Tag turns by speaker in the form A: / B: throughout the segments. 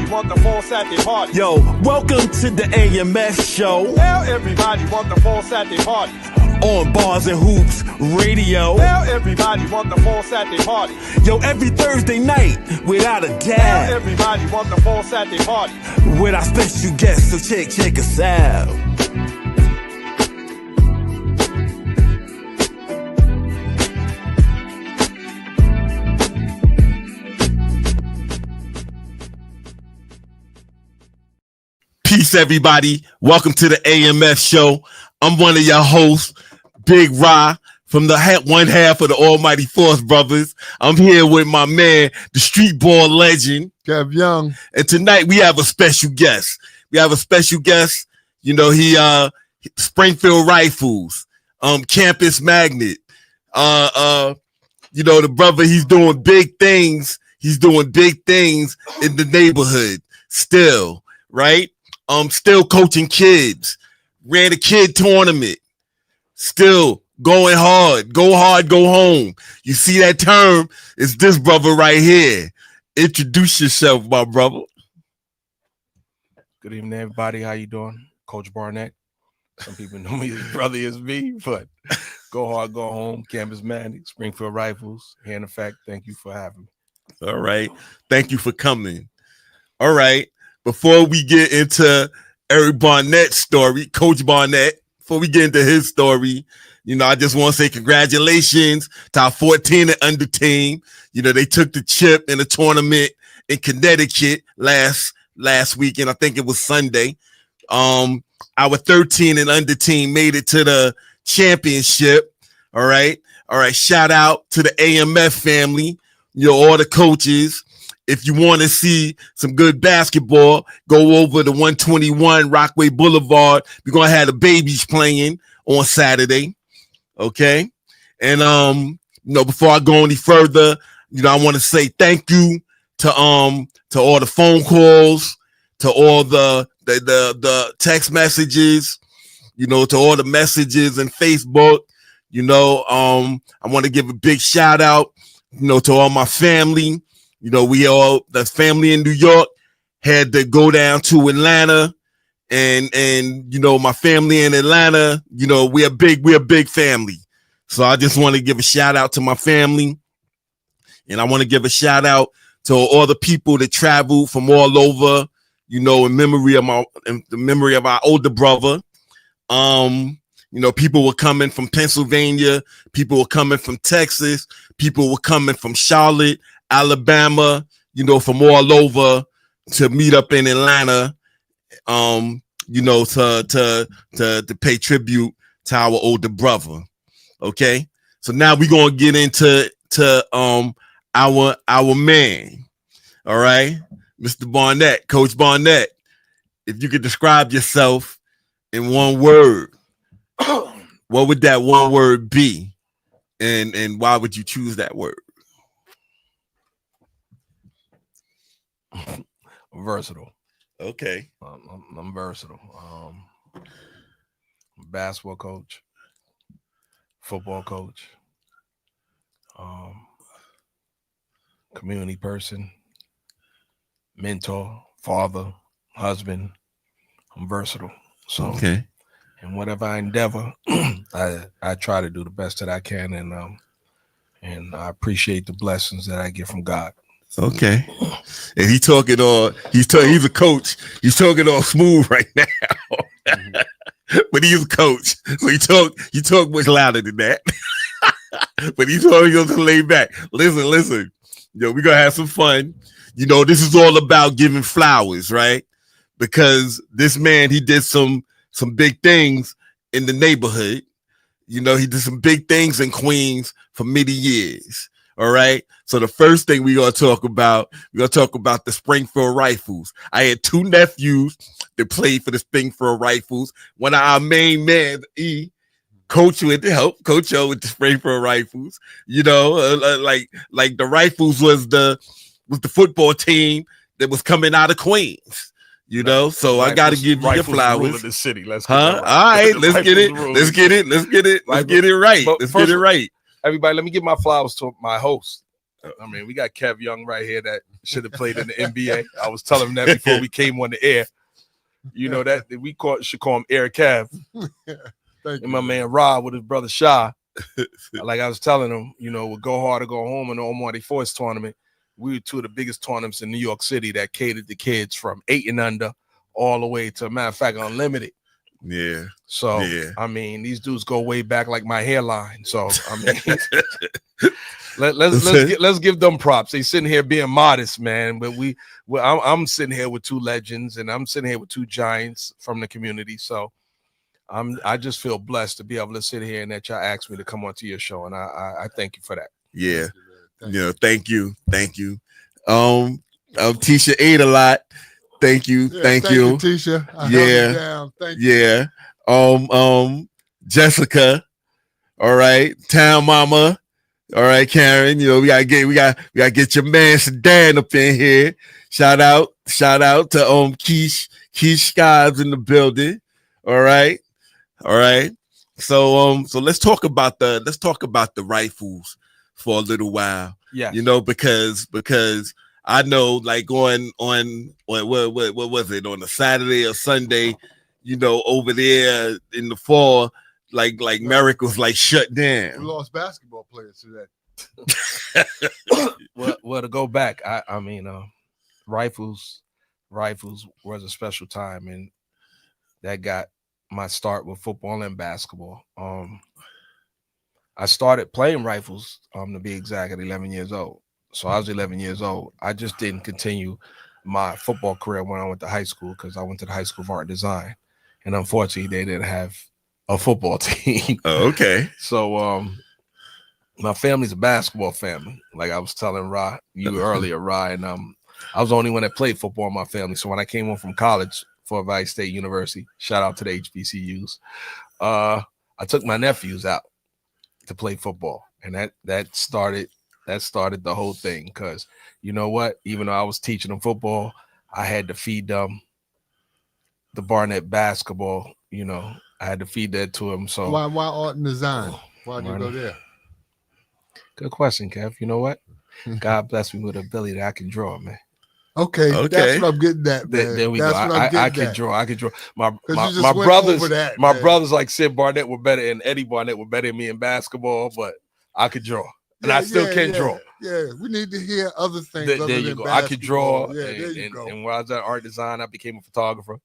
A: want the full Saturday party.
B: Yo, welcome to the AMF Show.
A: Now everybody want the full Saturday party.
B: On Bars and Hoops Radio.
A: Now everybody want the full Saturday party.
B: Yo, every Thursday night, without a
A: Now
B: doubt,
A: everybody want the full Saturday party.
B: with our special guests, so check us out. Peace, everybody. Welcome to the AMF Show. I'm one of your hosts, Big Ra, from the one half of the Almighty Force Brothers. I'm here with my man, the street ball legend,
C: Kev Young.
B: and tonight we have a special guest. You know, he Springfield Rifles, campus magnet. You know, the brother, he's doing big things. He's doing big things in the neighborhood still, right? Still coaching kids, ran a kid tournament, still going hard, go home. You see that term? It's this brother right here. Introduce yourself, my brother.
D: Good evening, everybody. How you doing? Coach Barnett. Some people know me as brother as me, but go hard, go home. Campus Magic, Springfield Rifles. Here in effect, thank you for having me.
B: All right. Thank you for coming. All right. Before we get into Eric Barnett's story, Coach Barnett, before we get into his story, you know, I just want to say congratulations to our 14 and under team. You know, they took the chip in a tournament in Connecticut last weekend. I think it was Sunday. Our 13 and under team made it to the championship. All right. Shout out to the AMF family, you know, all the coaches. If you want to see some good basketball, go over to 121 Rockaway Boulevard. We're going to have the babies playing on Saturday. Okay. And, you know, before I go any further, you know, I want to say thank you to all the phone calls, to all the text messages, you know, to all the messages in Facebook. You know, I want to give a big shout out, you know, to all my family. You know, the family in New York had to go down to Atlanta, and you know, my family in Atlanta, you know, we're a big family. So I just want to give a shout out to my family, and I want to give a shout out to all the people that traveled from all over, you know, in the memory of our older brother. You know, people were coming from Pennsylvania, people were coming from Texas, people were coming from Charlotte, Alabama, you know, from all over to meet up in Atlanta, you know, to pay tribute to our older brother. Okay, so now we're gonna get into our man. All right, Mr. Barnett, Coach Barnett. If you could describe yourself in one word, what would that one word be, and why would you choose that word?
D: Versatile.
B: Okay.
D: I'm versatile. Basketball coach, football coach, community person, mentor, father, husband. I'm versatile. So,
B: Okay.
D: and whatever I endeavor, I try to do the best that I can, and I appreciate the blessings that I get from God.
B: Okay. And he's a coach. He's talking all smooth right now. But he's a coach. So he talk much louder than that. But he's going to lay back. Listen. You know, we're gonna have some fun. You know, this is all about giving flowers, right? Because this man, he did some big things in the neighborhood. You know, he did some big things in Queens for many years. All right. So the first thing we're going to talk about the Springfield Rifles. I had two nephews that played for the Springfield Rifles. One of our main men, Coach with the help, Coach O with the Springfield Rifles. You know, like the Rifles was the football team that was coming out of Queens. You know, so I got to give you your flowers.
D: Of the city. Let's get
B: All right, let's get it. Let's get it right. Let's get it right.
D: Everybody, let me give my flowers to my host, I mean, we got Kev Young right here that should have played in the NBA. I was telling him that before we came on the air. You know that we should call him Air Kev.
C: Thank
D: And my man Rob with his brother Sha. Like I was telling him, you know, with Go Hard or Go Home and the Almighty Force tournament, we were two of the biggest tournaments in New York City that catered to kids from 8 and under all the way to, matter of fact, unlimited.
B: Yeah.
D: So,
B: Yeah.
D: I mean, these dudes go way back like my hairline. So, I mean, let's give them props. They sitting here being modest, man. But I'm sitting here with two legends, and I'm sitting here with two giants from the community. So, I just feel blessed to be able to sit here and that y'all asked me to come onto your show, and I thank you for that.
B: Yeah. Thank you. Tisha ate a lot. Thank you.
C: Yeah,
B: thank you.
C: Tisha. Thank you.
B: Yeah. Jessica. All right. Town Mama. All right, Karen. You know, we gotta get your man Sedan up in here. Shout out to Keish Skives in the building. All right. So let's talk about the rifles for a little while.
D: Yeah.
B: You know, because I know, like on what was it, on a Saturday or Sunday, you know, over there in the fall, like Merrick was like shut down.
C: We lost basketball players to that.
D: Well, to go back, I mean, rifles was a special time, and that got my start with football and basketball. I started playing rifles, to be exact, at 11 years old. So I was 11 years old. I just didn't continue my football career when I went to high school because I went to the High School of Art and Design. And unfortunately, they didn't have a football team.
B: Oh, okay.
D: So my family's a basketball family. Like I was telling you earlier, and I was the only one that played football in my family. So when I came home from college for Valley State University, shout out to the HBCUs, I took my nephews out to play football. And that started the whole thing, because you know what? Even though I was teaching them football, I had to feed them the Barnett basketball. You know, I had to feed that to them. So
C: why art and design? Why did you go there?
D: Good question, Kev. You know what? God bless me with the ability that I can draw, man.
C: Okay. That's what I'm getting at, man.
D: There we go. I can draw. My
C: brothers,
D: brothers like Sid Barnett were better, and Eddie Barnett were better than me in basketball, but I could draw. And I still can draw.
C: Yeah, we need to hear other things.
D: There you go. I could draw.
C: Yeah, there you go.
D: And when I was at art design, I became a photographer.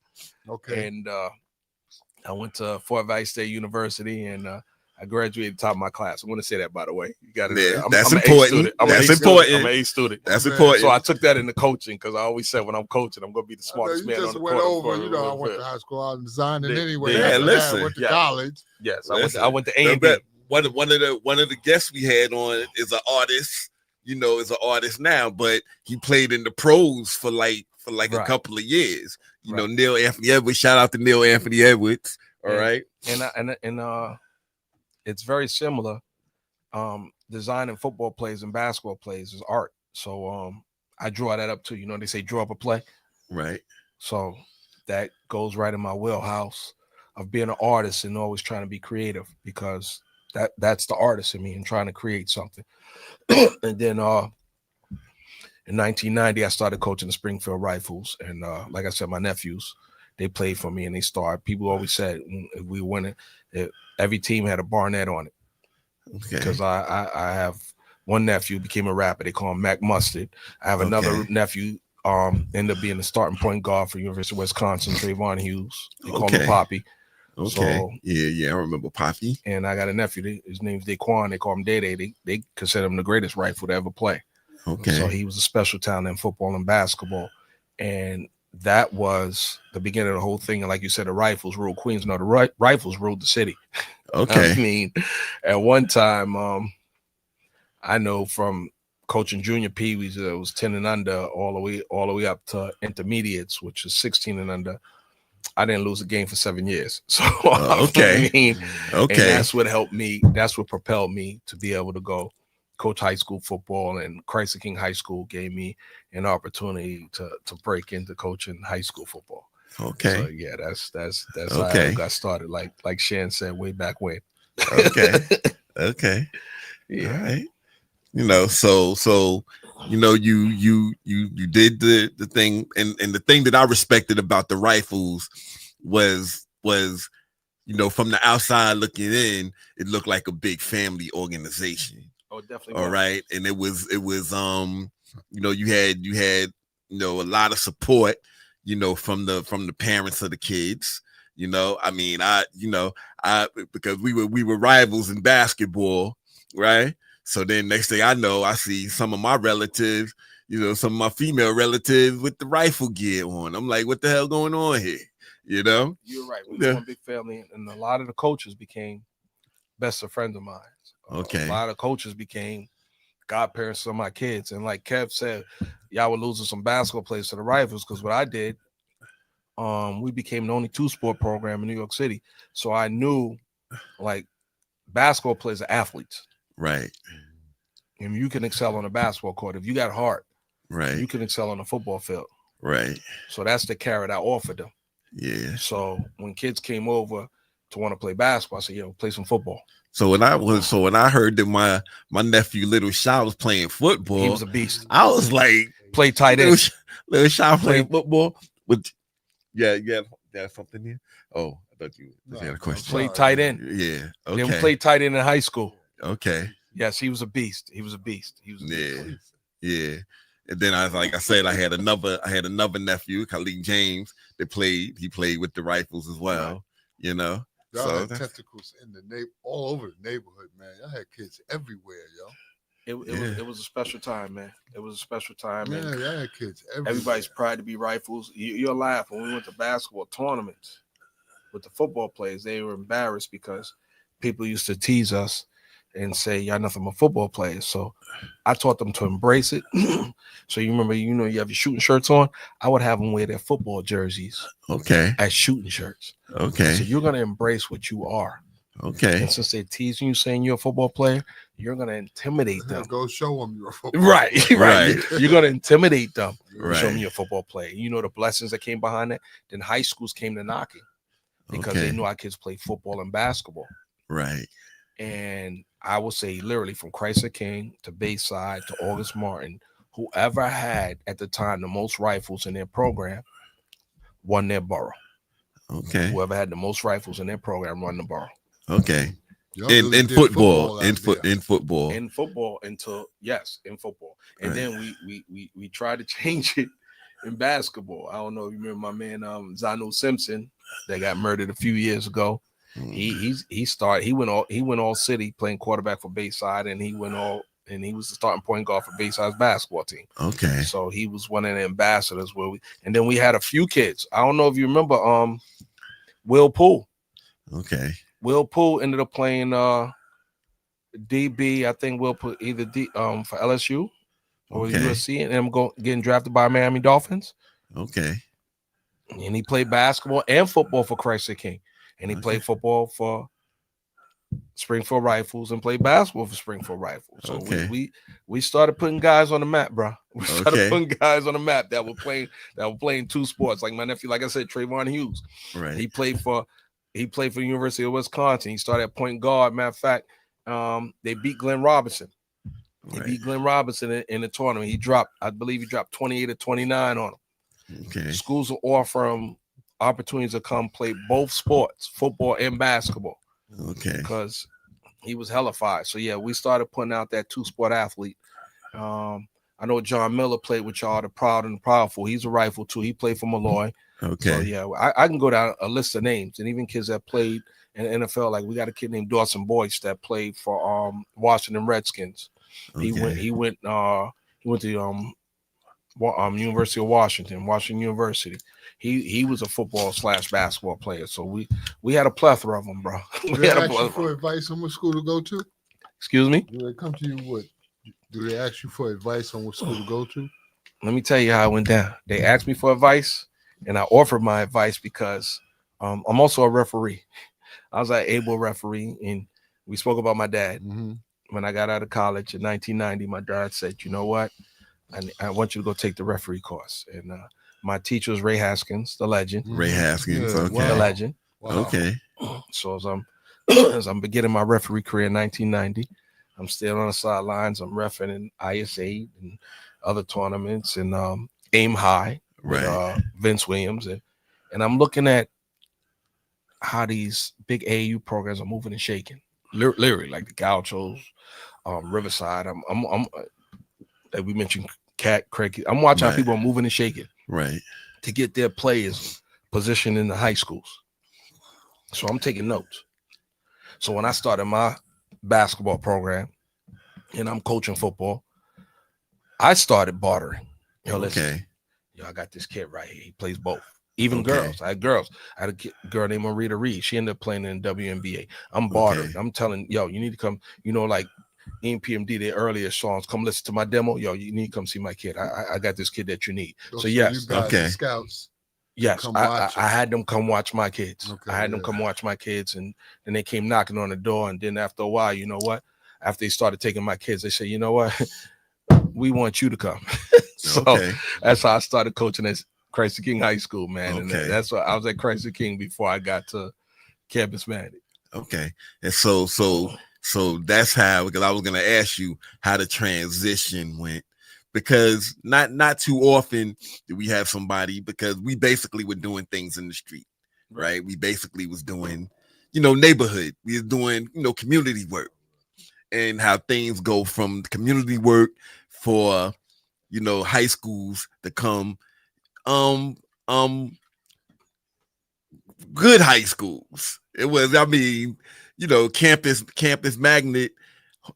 C: Okay.
D: And I went to Fort Valley State University, and I graduated top of my class. I'm going to say that, by the way. You got to.
B: That's important. That's important.
D: I'm an A student.
B: That's important.
D: So I took that into coaching, because I always said when I'm coaching, I'm going to be the smartest man on the court.
C: I went to high school art and design, and anyway,
B: I went
C: to college.
D: Yes, I went to A&D.
B: One of the guests we had on is an artist, you know, is an artist now, but he played in the pros for like a couple of years. You know, Neil Anthony Edwards. Shout out to Neil Anthony Edwards. All right.
D: And it's very similar. Designing football plays and basketball plays is art. So I draw that up too. You know, they say draw up a play.
B: Right.
D: So that goes right in my wheelhouse of being an artist and always trying to be creative, because that's the artist in me and trying to create something. And then in 1990, I started coaching the Springfield Rifles. And like I said, my nephews, they played for me and they started. People always said if we win it, every team had a Barnett on it.
B: Okay.
D: Because I have one nephew became a rapper. They call him Mac Mustard. I have another nephew ended up being the starting point guard for University of Wisconsin, Trayvon Hughes. They call him Poppy.
B: Okay.
D: So,
B: yeah, I remember Poppy.
D: And I got a nephew. His name's Daquan. They call him Day. They consider him the greatest rifle to ever play.
B: Okay.
D: So he was a special talent in football and basketball, and that was the beginning of the whole thing. And like you said, the rifles ruled Queens. No, the rifles ruled the city.
B: Okay.
D: I mean, at one time, I know from coaching junior peewees, it was 10 and under all the way up to intermediates, which is 16 and under. I didn't lose a game for 7 years. So
B: okay.
D: I mean,
B: okay.
D: And that's what helped me. That's what propelled me to be able to go coach high school football, and Christ the King High School gave me an opportunity to break into coaching high school football.
B: Okay.
D: So yeah, that's how I got started. Like Shan said way back when.
B: Okay. Okay.
D: Yeah.
B: All right. You know, so you know, you did the thing, and the thing that I respected about the Rifles was you know, from the outside looking in, it looked like a big family organization.
D: Oh, definitely.
B: All right, and it was you know, you had you know, a lot of support, you know, from the parents of the kids. You know, I mean, because we were rivals in basketball, right? So then next thing I know, I see some of my relatives, you know, some of my female relatives with the rifle gear on. I'm like, what the hell going on here? You know?
D: You're right. We were one big family, and a lot of the coaches became best of friends of mine.
B: Okay.
D: A lot of coaches became godparents of my kids. And like Kev said, y'all were losing some basketball players to the Rifles, because what I did, we became the only 2-sport program in New York City. So I knew, like, basketball players are athletes.
B: Right.
D: And you can excel on a basketball court. If you got heart,
B: right,
D: you can excel on a football field.
B: Right.
D: So that's the carrot I offered them.
B: Yeah.
D: So when kids came over to want to play basketball, I said, yo, play some football.
B: So when I heard that my nephew Little Shaw was playing football,
D: he was a beast.
B: I was like,
D: play tight end.
B: Little Shaw playing football with yeah, something here. Oh, I thought you had a question.
D: Play tight end.
B: Yeah. Okay.
D: Then played tight end in high school.
B: Okay.
D: Yes, he was a beast. He was a beast.
B: Yeah. And then I had another nephew, Khalid James, that played. He played with the Rifles as well. Right. You know.
C: Y'all had testicles in the all over the neighborhood, man. Y'all had kids everywhere, yo.
D: It was a special time, man. It was a special time.
C: Yeah, y'all had kids everywhere.
D: Everybody's proud to be Rifles. You'll laugh when we went to basketball tournaments with the football players. They were embarrassed because people used to tease us and say, y'all nothing but football players. So I taught them to embrace it. So you remember, you have your shooting shirts on. I would have them wear their football jerseys.
B: Okay.
D: As shooting shirts.
B: Okay.
D: So you're going to embrace what you are.
B: Okay.
D: And since they're teasing you, saying you're a football player, you're going to intimidate them.
C: Go show them you're a football
D: player. Right. You're going to intimidate them.
B: Right.
D: Show me you're a football player. You know the blessings that came behind that. Then high schools came to knocking because they knew our kids played football and basketball.
B: Right.
D: And I will say literally from Christ the King to Bayside to August Martin, whoever had at the time the most rifles in their program won their borough.
B: Okay.
D: Whoever had the most rifles in their program won the borough.
B: Okay. In football. In football.
D: In football until in football. And right. Then we tried to change it in basketball. I don't know if you remember my man Zanu Simpson that got murdered a few years ago. He went all city playing quarterback for Bayside, and he was the starting point guard for Bayside's basketball team.
B: Okay.
D: So he was one of the ambassadors and then we had a few kids. I don't know if you remember Will Poole.
B: Okay.
D: Will Poole ended up playing DB. I think Will Poole either for LSU or USC, and him getting drafted by Miami Dolphins.
B: Okay.
D: And he played basketball and football for Christ the King. And he played football for Springfield Rifles and played basketball for Springfield Rifles. So we started putting guys on the map, bro. We started putting guys on the map that were playing 2 sports. Like my nephew, like I said, Trayvon Hughes.
B: Right.
D: He played for the University of Wisconsin. He started at point guard. Matter of fact, they beat Glenn Robinson. They beat Glenn Robinson in the tournament. I believe he dropped 28 or 29 on him.
B: Okay.
D: Schools will offer him opportunities to come play both sports, football and basketball.
B: Okay.
D: Because he was hellified. So we started putting out that 2-sport athlete. I know John Miller played with y'all, the Proud and the Powerful. He's a rifle too. He played for Malloy.
B: Okay.
D: So I can go down a list of names, and even kids that played in the NFL. Like we got a kid named Dawson Boyce that played for Washington Redskins.
B: Okay.
D: He went to University of Washington University. He was a football / basketball player. So we had a plethora of them, bro.
C: Do they ask you for advice on what school to go to?
D: Excuse me?
C: Do they come to you do they ask you for advice on what school to go to?
D: Let me tell you how it went down. They asked me for advice, and I offered my advice because I'm also a referee. I was an able referee, and we spoke about my dad.
C: Mm-hmm.
D: When I got out of college in 1990, my dad said, you know what? I want you to go take the referee course. And my teacher was Ray Haskins, the legend.
B: Ray Haskins, okay.
D: The legend.
C: Wow.
B: Okay.
D: So as I'm beginning my referee career in 1990, I'm still on the sidelines. I'm reffing in IS8 and other tournaments and Aim High with Vince Williams. And I'm looking at how these big AAU programs are moving and shaking. Literally, like the Gauchos, Riverside. I'm like we mentioned, Craig. I'm watching how people are moving and shaking to get their players positioned in the high schools. So I'm taking notes. So when I started my basketball program and I'm coaching football, I started bartering. Listen, I got this kid right here. He plays both. Even girls. I had girls. I had a girl named Marita Reed. She ended up playing in WNBA. I'm bartering. I'm telling, you need to come, like EMPMD, their earlier songs, come listen to my demo. You need to come see my kid. I got this kid that you need. So yes.
C: You guys, the scouts.
D: Yes, I had them come watch my kids. I had them come watch my kids, and then they came knocking on the door. And then after a while, you know what? After they started taking my kids, they said, you know what? We want you to come. So that's how I started coaching at Christ the King High School, man. And that's why I was at Christ the King before I got to Campus Manic.
B: Okay, and so that's how, because I was gonna ask you how the transition went. Because not too often do we have somebody, because we basically were doing things in the street, right? We basically was doing, neighborhood. We was doing, community work, and how things go from community work for, high schools to come, good high schools. It was, campus magnet.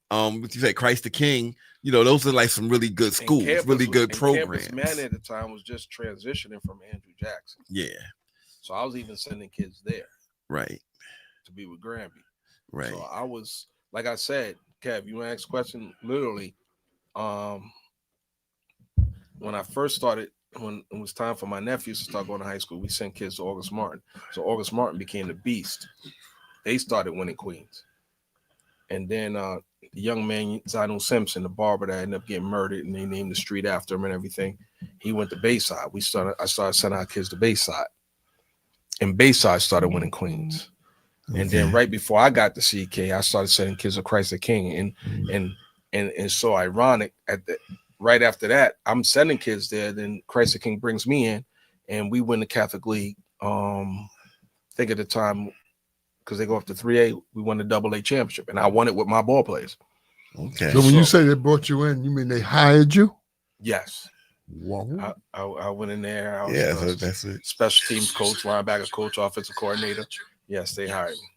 B: What you say, Christ the King. Those are like some really good schools, really good programs.
D: Campus Manic at the time was just transitioning from Andrew Jackson.
B: Yeah.
D: So I was even sending kids there.
B: Right.
D: To be with Granby.
B: Right.
D: So I was, like I said, Kev, you asked a question, literally, when I first started, when it was time for my nephews to start going to high school, we sent kids to August Martin. So August Martin became the beast. They started winning Queens. And then the young man, Zainu Simpson, the barber that ended up getting murdered, and they named the street after him and everything, he went to Bayside. I started sending our kids to Bayside. And Bayside started winning Queens. And then right before I got to CK, I started sending kids to Christ the King. And so ironic, right after that, I'm sending kids there. Then Christ the King brings me in, and we win the Catholic League. I think at the time, because they go up to 3A, we won the AA championship, and I won it with my ball players.
C: Okay. So when you say they brought you in, you mean they hired you?
D: Yes.
C: Whoa.
D: I went in there. I was
B: so that's it.
D: Special teams coach, linebacker coach, offensive coordinator. Yes, they hired me.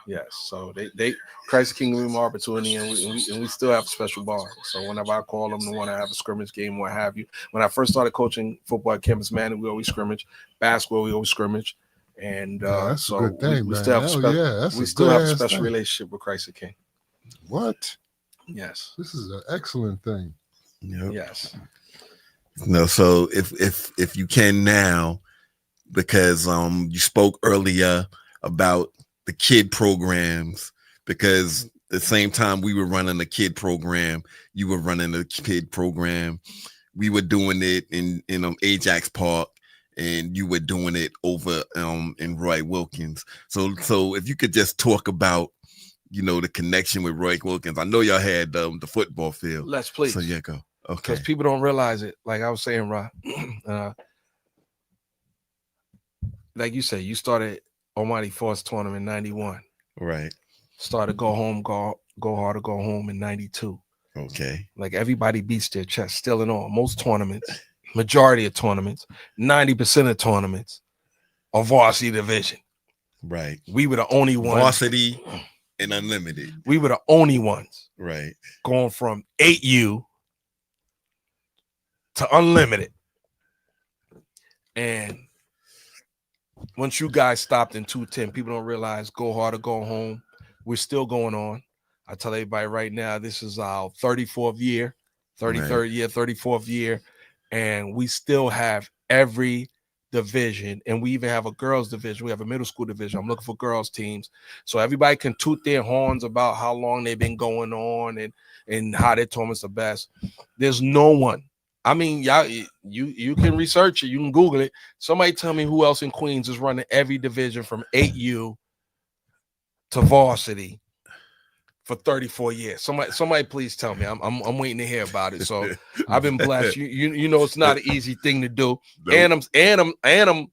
D: Yes. So they Christ the King gave me my opportunity, and we still have a special bond. So whenever I call them to want to have a scrimmage game, what have you. When I first started coaching football at Campus Manic, we always scrimmage. Basketball, we always scrimmage. And
C: that's
D: so
C: a good thing,
D: we still have a special relationship with Christ the King.
C: What?
D: Yes.
C: This is an excellent thing.
B: Yep.
D: Yes.
B: No, so if you can now, because you spoke earlier about the kid programs, because the same time we were running the kid program, you were running the kid program. We were doing it in Ajax Park, and you were doing it over in Roy Wilkins. So if you could just talk about, the connection with Roy Wilkins. I know y'all had the football field.
D: Let's please.
B: So yeah, go. Okay.
D: Because people don't realize it. Like I was saying, Rob, like you said, you started Almighty Force tournament in 91.
B: Right.
D: Started Go Home, Go Hard or Go Home in 92.
B: Okay.
D: Like everybody beats their chest still and all. Most tournaments, majority of tournaments, 90% of tournaments are varsity division.
B: Right.
D: We were the only ones.
B: Varsity and unlimited.
D: We were the only ones.
B: Right.
D: Going from 8U to unlimited. And once you guys stopped in 210, people don't realize Go Hard or Go Home. We're still going on. I tell everybody right now, this is our 34th year, 33rd year, 34th year. And we still have every division. And we even have a girls division. We have a middle school division. I'm looking for girls teams. So everybody can toot their horns about how long they've been going on and how their tournament's the best. There's no one. I mean, y'all, you can research it. You can Google it. Somebody tell me who else in Queens is running every division from 8U to varsity for 34 years. Somebody please tell me. I'm waiting to hear about it. So I've been blessed. You know it's not an easy thing to do.
B: Nope.
D: And I'm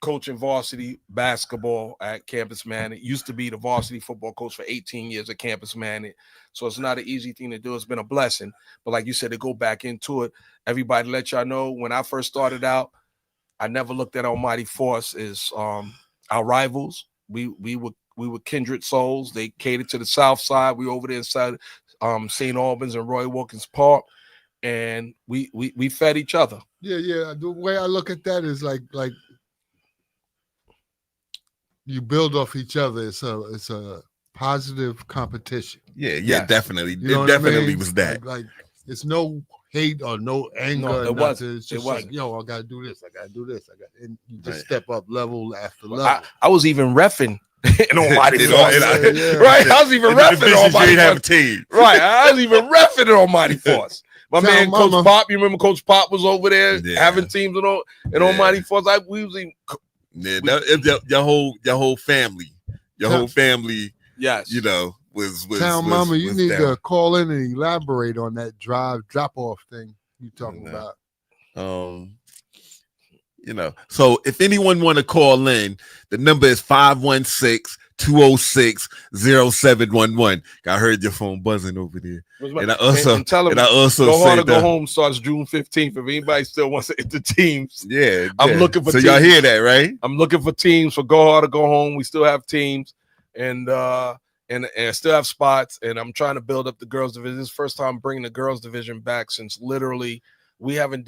D: coaching varsity basketball at Campus Manning. Used to be the varsity football coach for 18 years at Campus Manning. So it's not an easy thing to do. It's been a blessing. But like you said, to go back into it, everybody let y'all know when I first started out, I never looked at Almighty Force as our rivals. We were kindred souls. They catered to the South Side. We over there inside St. Albans and Roy Wilkins Park, and we fed each other.
C: Yeah. The way I look at that is like you build off each other. It's a positive competition.
B: Yeah,
D: Yes.
B: definitely.
C: You know
B: It
C: what I
B: definitely
C: mean?
B: was that.
C: Like it's no hate or no anger.
D: No,
C: or
D: it
C: nothing.
D: wasn't.
C: It's just
D: It wasn't.
C: like, yo, I gotta do this. I gotta do this. And you just
B: Right.
C: step up level after level.
D: I was even reffing in Almighty
B: You know,
D: Force.
B: and
C: Yeah.
D: Right? I was even
B: In the
D: reffing in
B: divisions, you
D: Almighty
B: ain't have a
D: Force.
B: team.
D: Right. I was even reffing in Almighty Force. My
C: Tell
D: man,
C: mama.
D: Coach Pop, you remember Coach Pop was over there
B: Yeah.
D: having teams in Almighty Force. We was even,
B: Yeah, your whole family,
D: yes.
B: you know, was
C: Town mama, you
B: was
C: need
B: down.
C: to call in and elaborate on that drop off thing you talking
B: No.
C: about.
B: You know, so if anyone want to call in, the number is 516-206-0711. I heard your phone buzzing over there. And I also
D: and tell them,
B: go
D: Go Hard
B: say
D: or Go
B: that,
D: Home starts June 15th. If anybody still wants to enter teams,
B: yeah,
D: I'm looking for
B: so y'all
D: teams.
B: hear that, right?
D: I'm looking for teams for Go Hard or Go Home. We still have teams, and still have spots. And I'm trying to build up the girls division. This is the first time bringing the girls division back since literally we haven't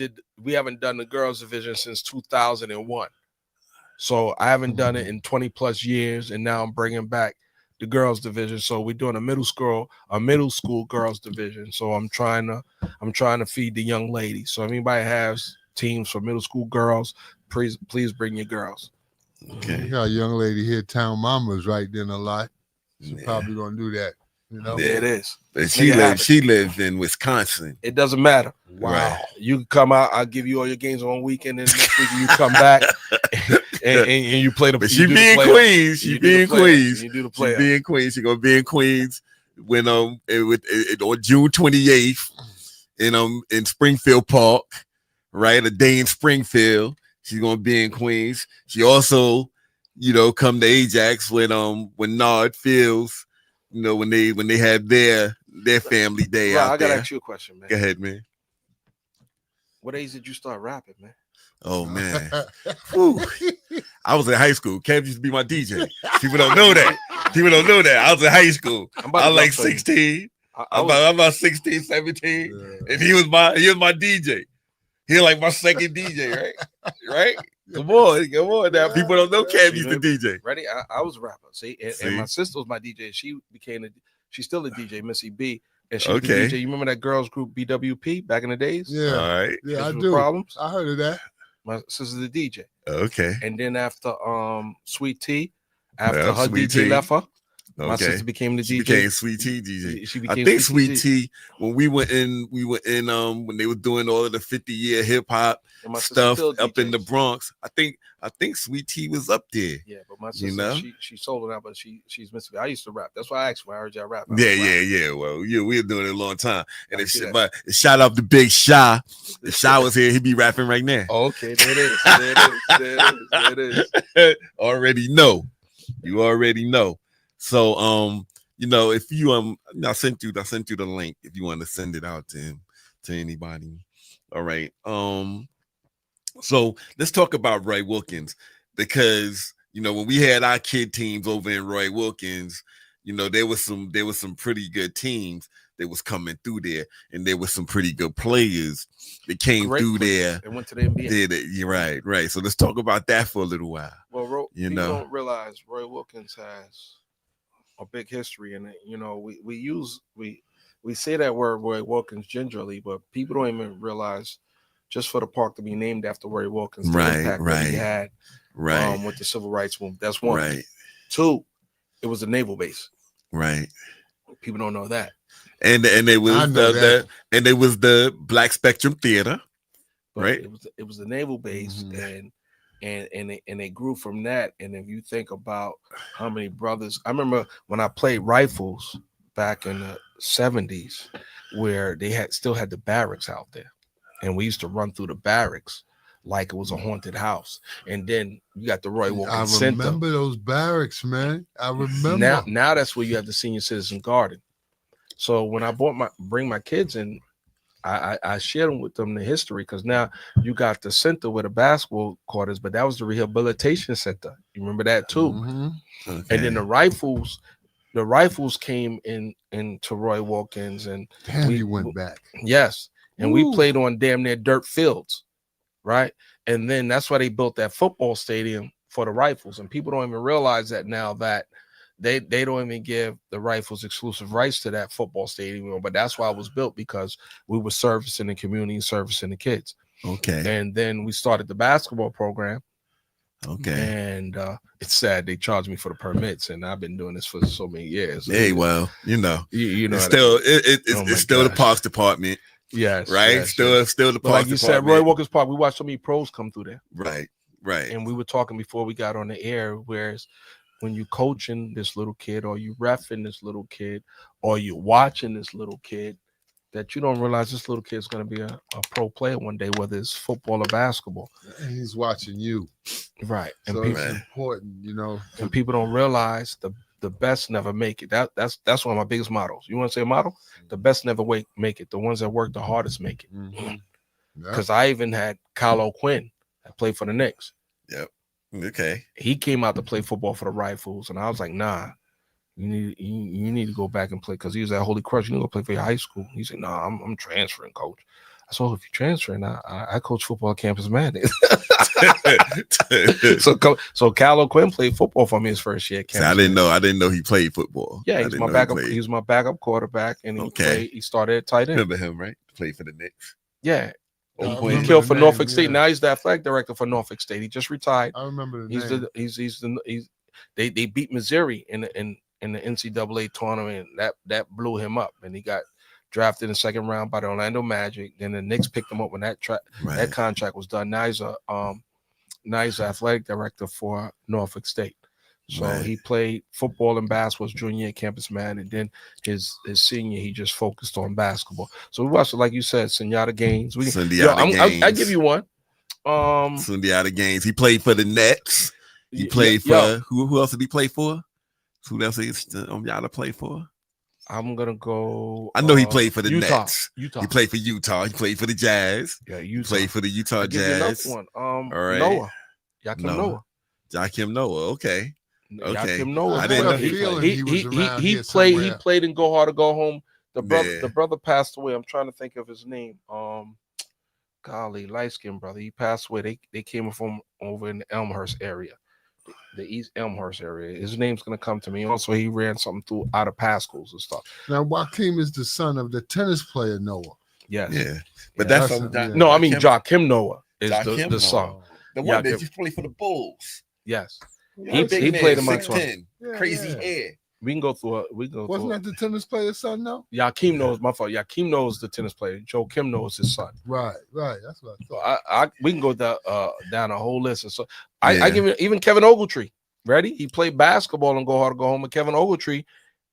D: done the girls division since 2001. So I haven't done it in 20 plus years, and now I'm bringing back the girls division. So we're doing a middle school girls division. So I'm trying to feed the young ladies. So if anybody has teams for middle school girls, please bring your girls.
B: Okay.
C: You got a young lady here, Town Mama's right then a lot. She's
B: Yeah.
C: probably gonna do that. You know?
B: Yeah.
D: It is.
B: But
D: Make it happen.
B: she lives in Wisconsin.
D: It doesn't matter.
C: Wow.
B: Right.
D: You can come out. I'll give you all your games on weekend, and next week you come back and you play the.
B: But
D: you
B: she
D: do
B: be
D: the
B: in
D: playoff.
B: Queens. She
D: You do
B: be
D: the
B: in
D: playoff.
B: Queens.
D: You do the
B: She
D: playoff.
B: be in Queens. She gonna be in Queens when on June 28th in Springfield Park, right? A day in Springfield. She's gonna be in Queens. She also, come to Ajax when Nard Fields, when they have their family day
D: Right,
B: out
D: I gotta
B: there.
D: ask you a question, man.
B: Go ahead, man.
D: What age did you start rapping, man?
B: Oh man. Whew. I was in high school. Kev used to be my DJ. People don't know that. I was in high school.
D: I'm about
B: I
D: to
B: was like
D: drop something.
B: 16.
D: I
B: I'm
D: was,
B: about 16, 17.
C: Yeah.
B: And he was my DJ. He was like my second DJ, right? Right? Come on now. People don't know Kev used to DJ.
D: ready? I was a rapper. See, and my sister was my DJ. She's still a DJ, Missy B. And she was the
B: Okay.
D: DJ. You remember that girls group BWP back in the days?
C: Yeah.
B: All right.
C: Yeah, I
D: Kids with
C: do.
D: Problems.
C: I heard of that.
D: My sister's the DJ.
B: Okay.
D: And then after Sweet Tea, after
B: Yeah,
D: her
B: Sweet
D: DJ
B: Tea.
D: left her, my
B: Okay.
D: sister became the
B: She
D: DJ.
B: became Sweet Tea DJ.
D: She
B: I
D: became
B: think Sweet
D: Tea.
B: Tea, when we were in when they were doing all of the 50-year hip hop
D: And my sister
B: stuff
D: still
B: up in the
D: DJs.
B: Bronx. I think Sweet Tea was up there.
D: Yeah, but my sister,
B: You know?
D: she sold it out, but she's missing. I used to rap. That's why I asked when I heard y'all rap. I was
B: Yeah.
D: rapping.
B: Well, yeah, we were doing it a long time. And
D: I
B: it's,
D: see that.
B: but shout out to Big Shy. If Shy was here, he'd be rapping right now.
D: Oh, okay, there it is. There it is.
B: Already know. You already know. So if you I sent you the link if you want to send it out to anybody. All right. So let's talk about Roy Wilkins, because when we had our kid teams over in Roy Wilkins, there was some pretty good teams that was coming through there, and there was some pretty good players that came
D: Great
B: through
D: players.
B: there.
D: And went to the NBA.
B: You're right. So let's talk about that for a little while.
D: Well,
B: You
D: people
B: know.
D: don't realize Roy Wilkins has a big history in it. We say that word Roy Wilkins gingerly, but people don't even realize just for the park to be named after Roy Wilkins, the impact that he had with the civil rights movement. That's one.
B: Right.
D: Two, it was a naval base.
B: Right.
D: People don't know that.
B: And it was
C: I know that.
B: and it was the Black Spectrum Theater.
D: But
B: Right.
D: It was the naval base,
C: Mhm.
D: and and they grew from that. And if you think about how many brothers, I remember when I played rifles back in the 70s, where they still had the barracks out there, and we used to run through the barracks like it was a haunted house. And then you got the Roy Wilkins
C: I
D: Center.
C: remember those barracks, man. I remember.
D: Now that's where you have the senior citizen garden. So when I bring my kids in, I shared with them the history, because now you got the center where the basketball court is, but that was the rehabilitation center. You remember that too?
C: Mm-hmm.
B: Okay.
D: And then the rifles came into Roy Wilkins, and
C: we went back.
D: Yes, and
C: Ooh.
D: we played on damn near dirt fields, right? And then that's why they built that football stadium for the Rifles, and people don't even realize that now, that they don't even give the Rifles exclusive rights to that football stadium, but that's why it was built, because we were servicing the community and servicing the kids.
B: Okay.
D: And then we started the basketball program.
B: Okay.
D: And it's sad they charged me for the permits, and I've been doing this for so many years.
B: Hey, well, you know
D: it's
B: still it's still the Parks Department.
D: Yes,
B: right.
D: Yes,
B: still
D: yes.
B: the
D: But
B: Parks
D: like you
B: Department.
D: said, Roy Wilkins Park. We watched so many pros come through there.
B: Right.
D: And we were talking before we got on the air, whereas when you coaching this little kid, or you reffing this little kid, or you watching this little kid, that you don't realize this little kid's going to be a pro player one day, whether it's football or basketball.
C: And he's watching you.
D: Right. And
C: So
D: people,
C: it's important, you know.
D: And people don't realize the best never make it. That's one of my biggest mottos. You want to say a motto? The best never make it. The ones that work the hardest make it.
C: Mm-hmm.
D: Because I even had Kyle O'Quinn that played for the Knicks.
B: Yep. Okay.
D: He came out to play football for the Rifles, and I was like, nah, you need to go back and play, because he was at Holy Cross. You need to go play for your high school. He said, nah, I'm transferring, coach. I said, if you're transferring, I coach football at Campus Madness. so Cal O'Quinn played football for me his first year.
B: So I didn't know he played football.
D: Yeah, he was my backup. He was my backup quarterback, and he started at tight end.
B: Remember him, right? Played for the Knicks.
D: Yeah.
B: He
D: killed for Norfolk State. Now he's the athletic director for Norfolk State. He just retired.
C: I remember the
D: name. They beat Missouri in the NCAA tournament. That blew him up, and he got drafted in the second round by the Orlando Magic. Then the Knicks picked him up when that contract was done. Now he's the athletic director for Norfolk State. So he played football and basketball his junior at Campus Man, and then his senior he just focused on basketball. So we watched, like you said, Sundiata Gaines. I give you one.
B: Sundiata Gaines. He played for the Nets. He played for who else did he play for? Who else did Yada play for?
D: I'm gonna go.
B: I know he played for the
D: Utah.
B: Nets. He played for Utah. He played for the Jazz.
D: Yeah,
B: He played for the Utah Jazz.
D: One.
B: All right.
D: Noah. Yakim Noah.
B: Okay.
D: Yakim Noah.
B: I didn't know
D: he played in Go Hard or Go Home. The brother passed away. I'm trying to think of his name. Golly, light skinned brother. He passed away. They came from over in the Elmhurst area. The East Elmhurst area. His name's gonna come to me. Also, he ran something through out of Pascals and stuff.
C: Now, Joakim is the son of the tennis player Noah.
D: Yes.
B: Yeah. But that's
D: no. I mean, Joakim Noah is the son.
B: The one that just played for the Bulls.
D: Yes.
B: He
D: played in my
B: 6'10". Crazy hair.
D: We can go through
C: Wasn't that the tennis player's son, though?
D: Yakim knows my fault. Yakim knows the tennis player. Joe Kim knows his son.
C: Right. That's what I thought.
D: We can go down a whole list. And so I give it even Kevin Ogletree. Ready? He played basketball and Go Hard or Go Home. And Kevin Ogletree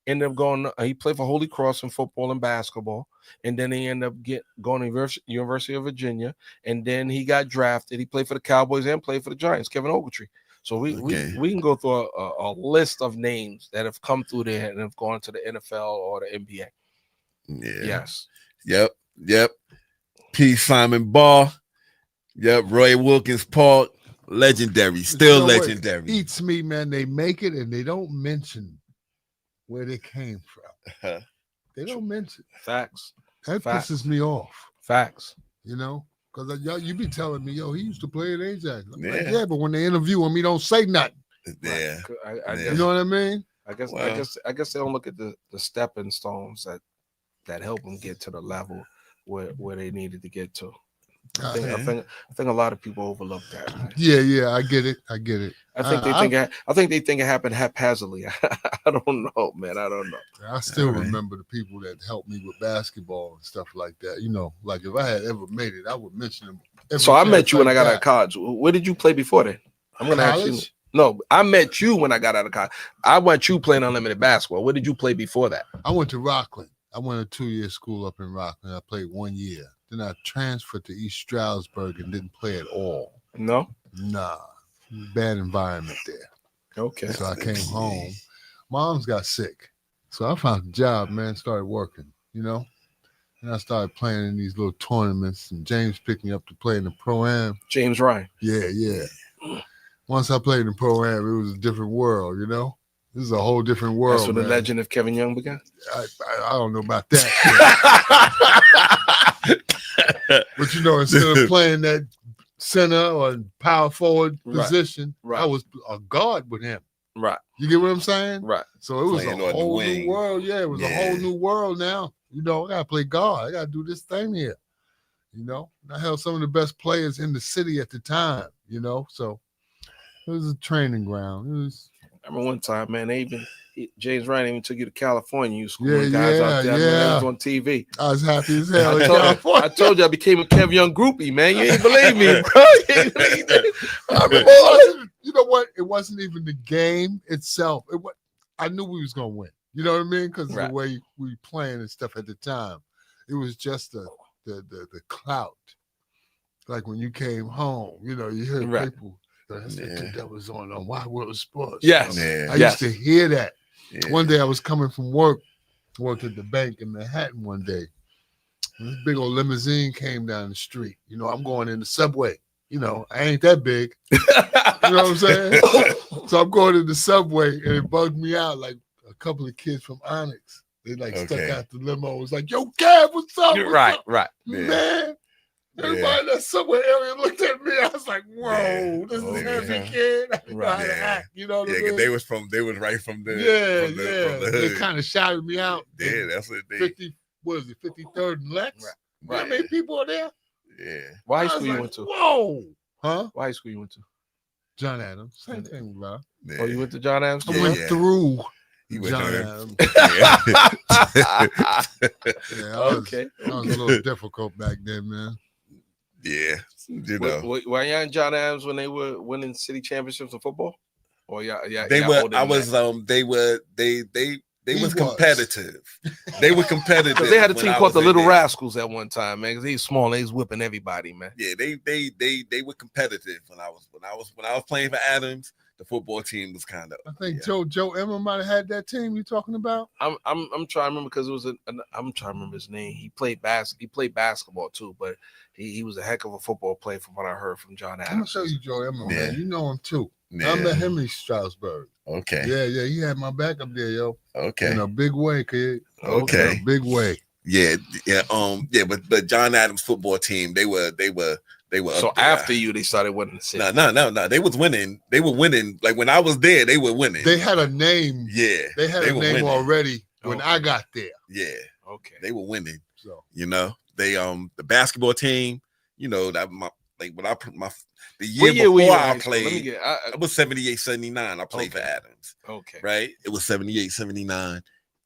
D: ended up going. He played for Holy Cross in football and basketball, and then he ended up going to University of Virginia. And then he got drafted. He played for the Cowboys and played for the Giants. Kevin Ogletree. So we can go through a list of names that have come through there and have gone to the NFL or the NBA.
B: Yeah.
D: Yes.
B: Yep. P. Simon Ball. Yep. Roy Wilkins Park. Legendary. Still legendary.
C: What eats me, man. They make it and they don't mention where they came from. They don't mention.
D: Facts.
C: That pisses me off.
D: Facts.
C: You know? Because you be telling me, he used to play at Ajax. Like, but when they interview him, he don't say nothing.
B: Yeah.
C: You know what I mean?
D: I guess they don't look at the stepping stones that help them get to the level where they needed to get to. I think a lot of people overlook that. Man.
C: Yeah, I get it. I
D: think they think it happened haphazardly. I don't know, man. I don't know.
C: I still remember the people that helped me with basketball and stuff like that. You know, like if I had ever made it, I would mention them.
D: So I met you when I got out of college. Where did you play before then? I'm gonna ask you. No, I met you when I got out of college. I want you playing unlimited basketball. Where did you play before that?
C: I went to Rockland. I went to 2-year school up in Rockland. I played 1 year. Then I transferred to East Stroudsburg and didn't play at all.
D: No?
C: Nah. Bad environment there.
D: Okay.
C: So I came home. Mom's got sick. So I found a job, man, started working, you know? And I started playing in these little tournaments. And James picked me up to play in the Pro-Am.
D: James Ryan.
C: Yeah. Once I played in the Pro-Am, it was a different world, you know? This is a whole different world.
D: That's when the legend of Kevin Young began?
C: I don't know about that. But, you know, instead of playing that center or power forward position, I was a guard with him.
D: Right.
C: You get what I'm saying?
D: Right.
C: So it was a whole new world. Yeah, it was a whole new world now. You know, I got to play guard. I got to do this thing here. You know, and I held some of the best players in the city at the time, you know, so it was a training ground. It was.
D: I remember one time, man, James Ryan even took you to California. You schooling guys out there. I was on TV.
C: I was happy as hell in California.
D: I told you I became a Kevin Young groupie, man. You ain't believe me, bro.
C: I remember, you know what? It wasn't even the game itself. I knew we was gonna win. You know what I mean? Because of the way we playing and stuff at the time. It was just the clout. Like when you came home, you know, you heard people. That was on Wide World Sports.
D: Yes.
C: I used to hear that. Yeah. One day I was coming from work, worked at the bank in Manhattan one day. This big old limousine came down the street. You know, I'm going in the subway. You know, I ain't that big. You know what I'm saying? So I'm going in the subway and it bugged me out. Like a couple of kids from Onyx. They stuck out the limo. It was like, yo, Kev, what's up?
D: Right.
C: Man. Everybody in that subway area looked at me. I was like, "Whoa, this is heavy, kid." I didn't know how to act. You know what I mean?
B: They was right from the
C: from
B: the
C: hood. They kind of shouted me out.
B: Yeah, that's what they.
C: 53rd and Lex. Right. You know how many people are there?
B: Yeah.
D: What high school you went to?
C: Whoa, huh?
D: What high school you went to?
C: John Adams. Same thing, bro.
D: Yeah. Oh, you went to John Adams?
C: I went through.
B: John Adams.
C: Okay. That was a little difficult back then, man.
B: Yeah, you know.
D: Were you in John Adams when they were winning city championships in football? Or
B: they were. I was. They were. They was competitive. They were competitive.
D: Because they had a team called the Little Rascals at one time, man. Because they was small, they was whipping everybody, man.
B: Yeah, they were competitive when I was playing for Adams. The football team was kind of.
C: I think Joe Emma might have had that team you talking about.
D: I'm trying to remember because it was I'm trying to remember his name. He played basketball too, but he was a heck of a football player from what I heard from John Adams.
C: I'm gonna show you Joe Emma, man. You know him too. Yeah. I met him in Strasbourg.
B: Okay.
C: Yeah. He had my back up there, yo.
B: Okay.
C: In a big way, kid.
B: Okay.
C: In a big way.
B: Yeah. But John Adams football team, they were.
C: So
D: after you, they started winning the city.
B: No. They was winning. They were winning. Like when I was there, they were winning.
C: They had a name.
B: Yeah.
C: They had a name already when I got there.
B: Yeah.
D: Okay.
B: They were winning.
C: So
B: they the basketball team. You know that the year before I played. I was 78, 79. I played for Adams.
D: Okay.
B: Right. It was 78, 79.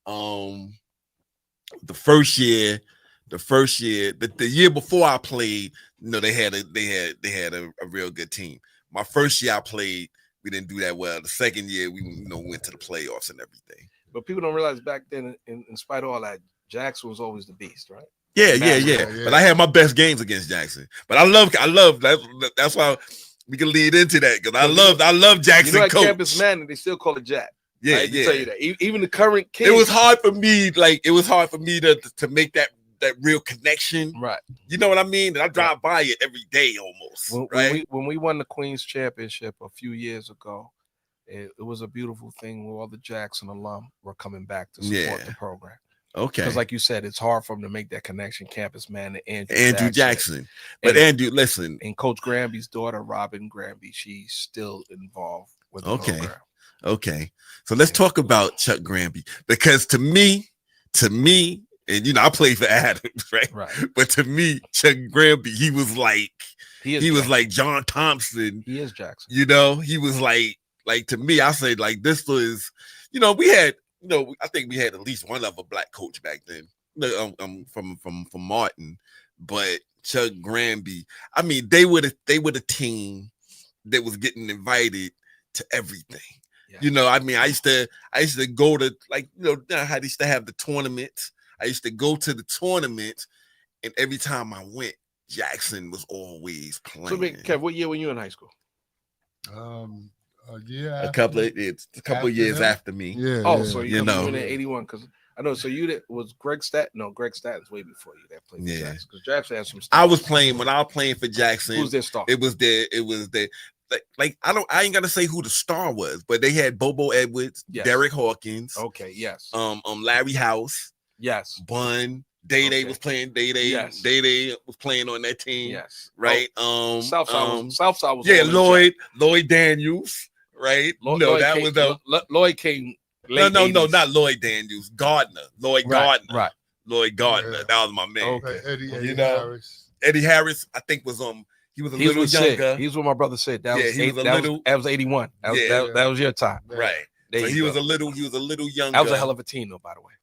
B: The first year, the year before I played, you know, they had a real good team. My first year I played, we didn't do that well. The second year, we went to the playoffs and everything.
D: But people don't realize back then, in spite of all that, Jackson was always the beast, right?
B: Yeah. But I had my best games against Jackson. But I love that. That's why we can lead into that because I love Jackson.
D: You know,
B: coach.
D: Campus Man, they still call it Jack.
B: Yeah,
D: I can tell you that. Even the current kids.
B: It was hard for me. To make that real connection.
D: Right.
B: You know what I mean? And I drive by it every day almost.
D: When we won the Queen's Championship a few years ago, it was a beautiful thing where all the Jackson alum were coming back to support the program.
B: Okay.
D: Because like you said, it's hard for them to make that connection, Campus Man and
B: Andrew Jackson. But Andrew, listen.
D: And Coach Granby's daughter, Robin Granby, she's still involved with the program.
B: Okay. So let's talk about Chuck Granby. Because to me, And I played for Adams, right?
D: Right.
B: But to me, Chuck Granby, he was like John Thompson.
D: He is Jackson.
B: He was like to me, I said like this was, we had, I think we had at least one other black coach back then. From Martin, but Chuck Granby. I mean, they were the team that was getting invited to everything. Yeah. I mean, I used to go to how they used to have the tournaments. I used to go to the tournaments, and every time I went, Jackson was always playing. So,
D: Kev, what year were you in high school?
B: A couple of years after me.
C: Yeah.
D: Oh, so you were in 81 because I know. So was Greg Staton? No, Greg Staton's way before you. That played for Jackson because Jackson had some stars.
B: I was playing for Jackson.
D: Who's their star?
B: It was their I ain't gotta say who the star was, but they had Bobo Edwards, Derek Hawkins.
D: Okay, yes.
B: Larry House.
D: Yes.
B: Bun. Day was playing. Yes. Day was playing on that team.
D: Yes.
B: Right.
D: Southside was.
B: Yeah, Lloyd Daniels. Right.
D: Lloyd came.
B: No, not Lloyd Daniels. Gardner. Lloyd Gardner.
D: Right.
B: Lloyd Gardner.
C: Yeah.
B: That was my man.
C: Okay. Eddie Harris.
B: Eddie Harris, I think was he was a little younger.
D: He's what my brother said. That was
B: that
D: was 81. That was your time.
B: Right. So he was a little younger.
D: That was a hell of a team, though, by the way.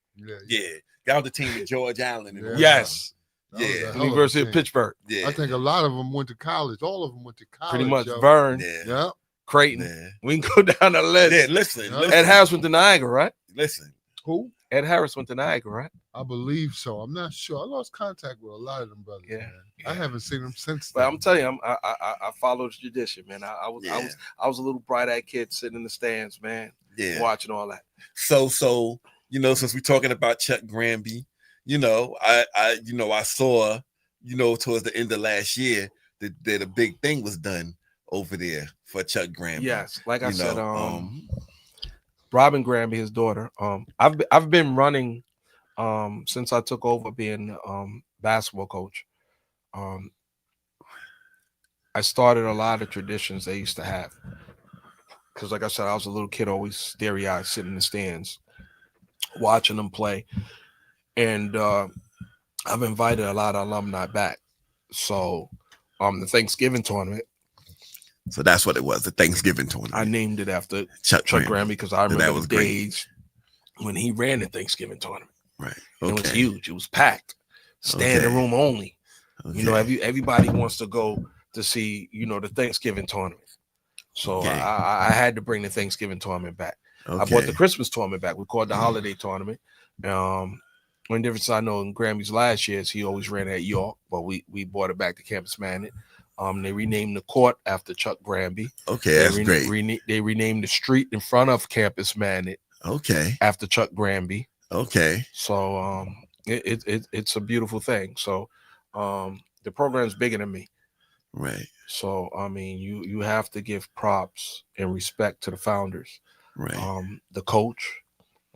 B: Yeah. That was the team with George Allen.
D: Yes.
B: Yeah.
D: University of Pittsburgh.
B: Yeah.
C: I think a lot of them went to college. All of them went to college.
D: Pretty much. Vern.
C: Yeah.
D: Creighton.
B: Yeah.
D: We can go down the list.
B: Yeah, listen.
D: Ed Harris went to Niagara, right?
B: Listen.
C: Who?
D: Ed Harris went to Niagara, right?
C: I believe so. I'm not sure. I lost contact with a lot of them brothers.
D: Yeah.
C: Man. I haven't seen them since.
D: But I'm telling you, I followed the tradition, man. I was a little bright-eyed kid sitting in the stands, man.
B: Yeah.
D: Watching all that.
B: So since we're talking about Chuck Granby, I saw, towards the end of last year that a big thing was done over there for Chuck Granby.
D: Yes, like I said, Robin Granby, his daughter. I've been running since I took over being basketball coach. I started a lot of traditions they used to have. Because like I said, I was a little kid, always starry-eyed, sitting in the stands, watching them play. And I've invited a lot of alumni back. So the Thanksgiving tournament.
B: So that's what it was, the Thanksgiving tournament.
D: I named it after
B: Chuck
D: Granby because I remember the
B: great
D: days when he ran the Thanksgiving tournament.
B: Right.
D: Okay. It was huge. It was packed. Standing room only. Okay. Everybody wants to go to see, the Thanksgiving tournament. So I had to bring the Thanksgiving tournament back. Okay. I brought the Christmas tournament back. We called the holiday tournament. One difference I know in Granby's last years, he always ran at York, but we brought it back to Campus Manette. They renamed the court after Chuck Granby.
B: Okay, that's great.
D: They renamed the street in front of Campus Manette.
B: Okay.
D: After Chuck Granby.
B: Okay.
D: So it's a beautiful thing. So the program's bigger than me.
B: Right.
D: So I mean, you have to give props and respect to the founders.
B: Right.
D: The coach,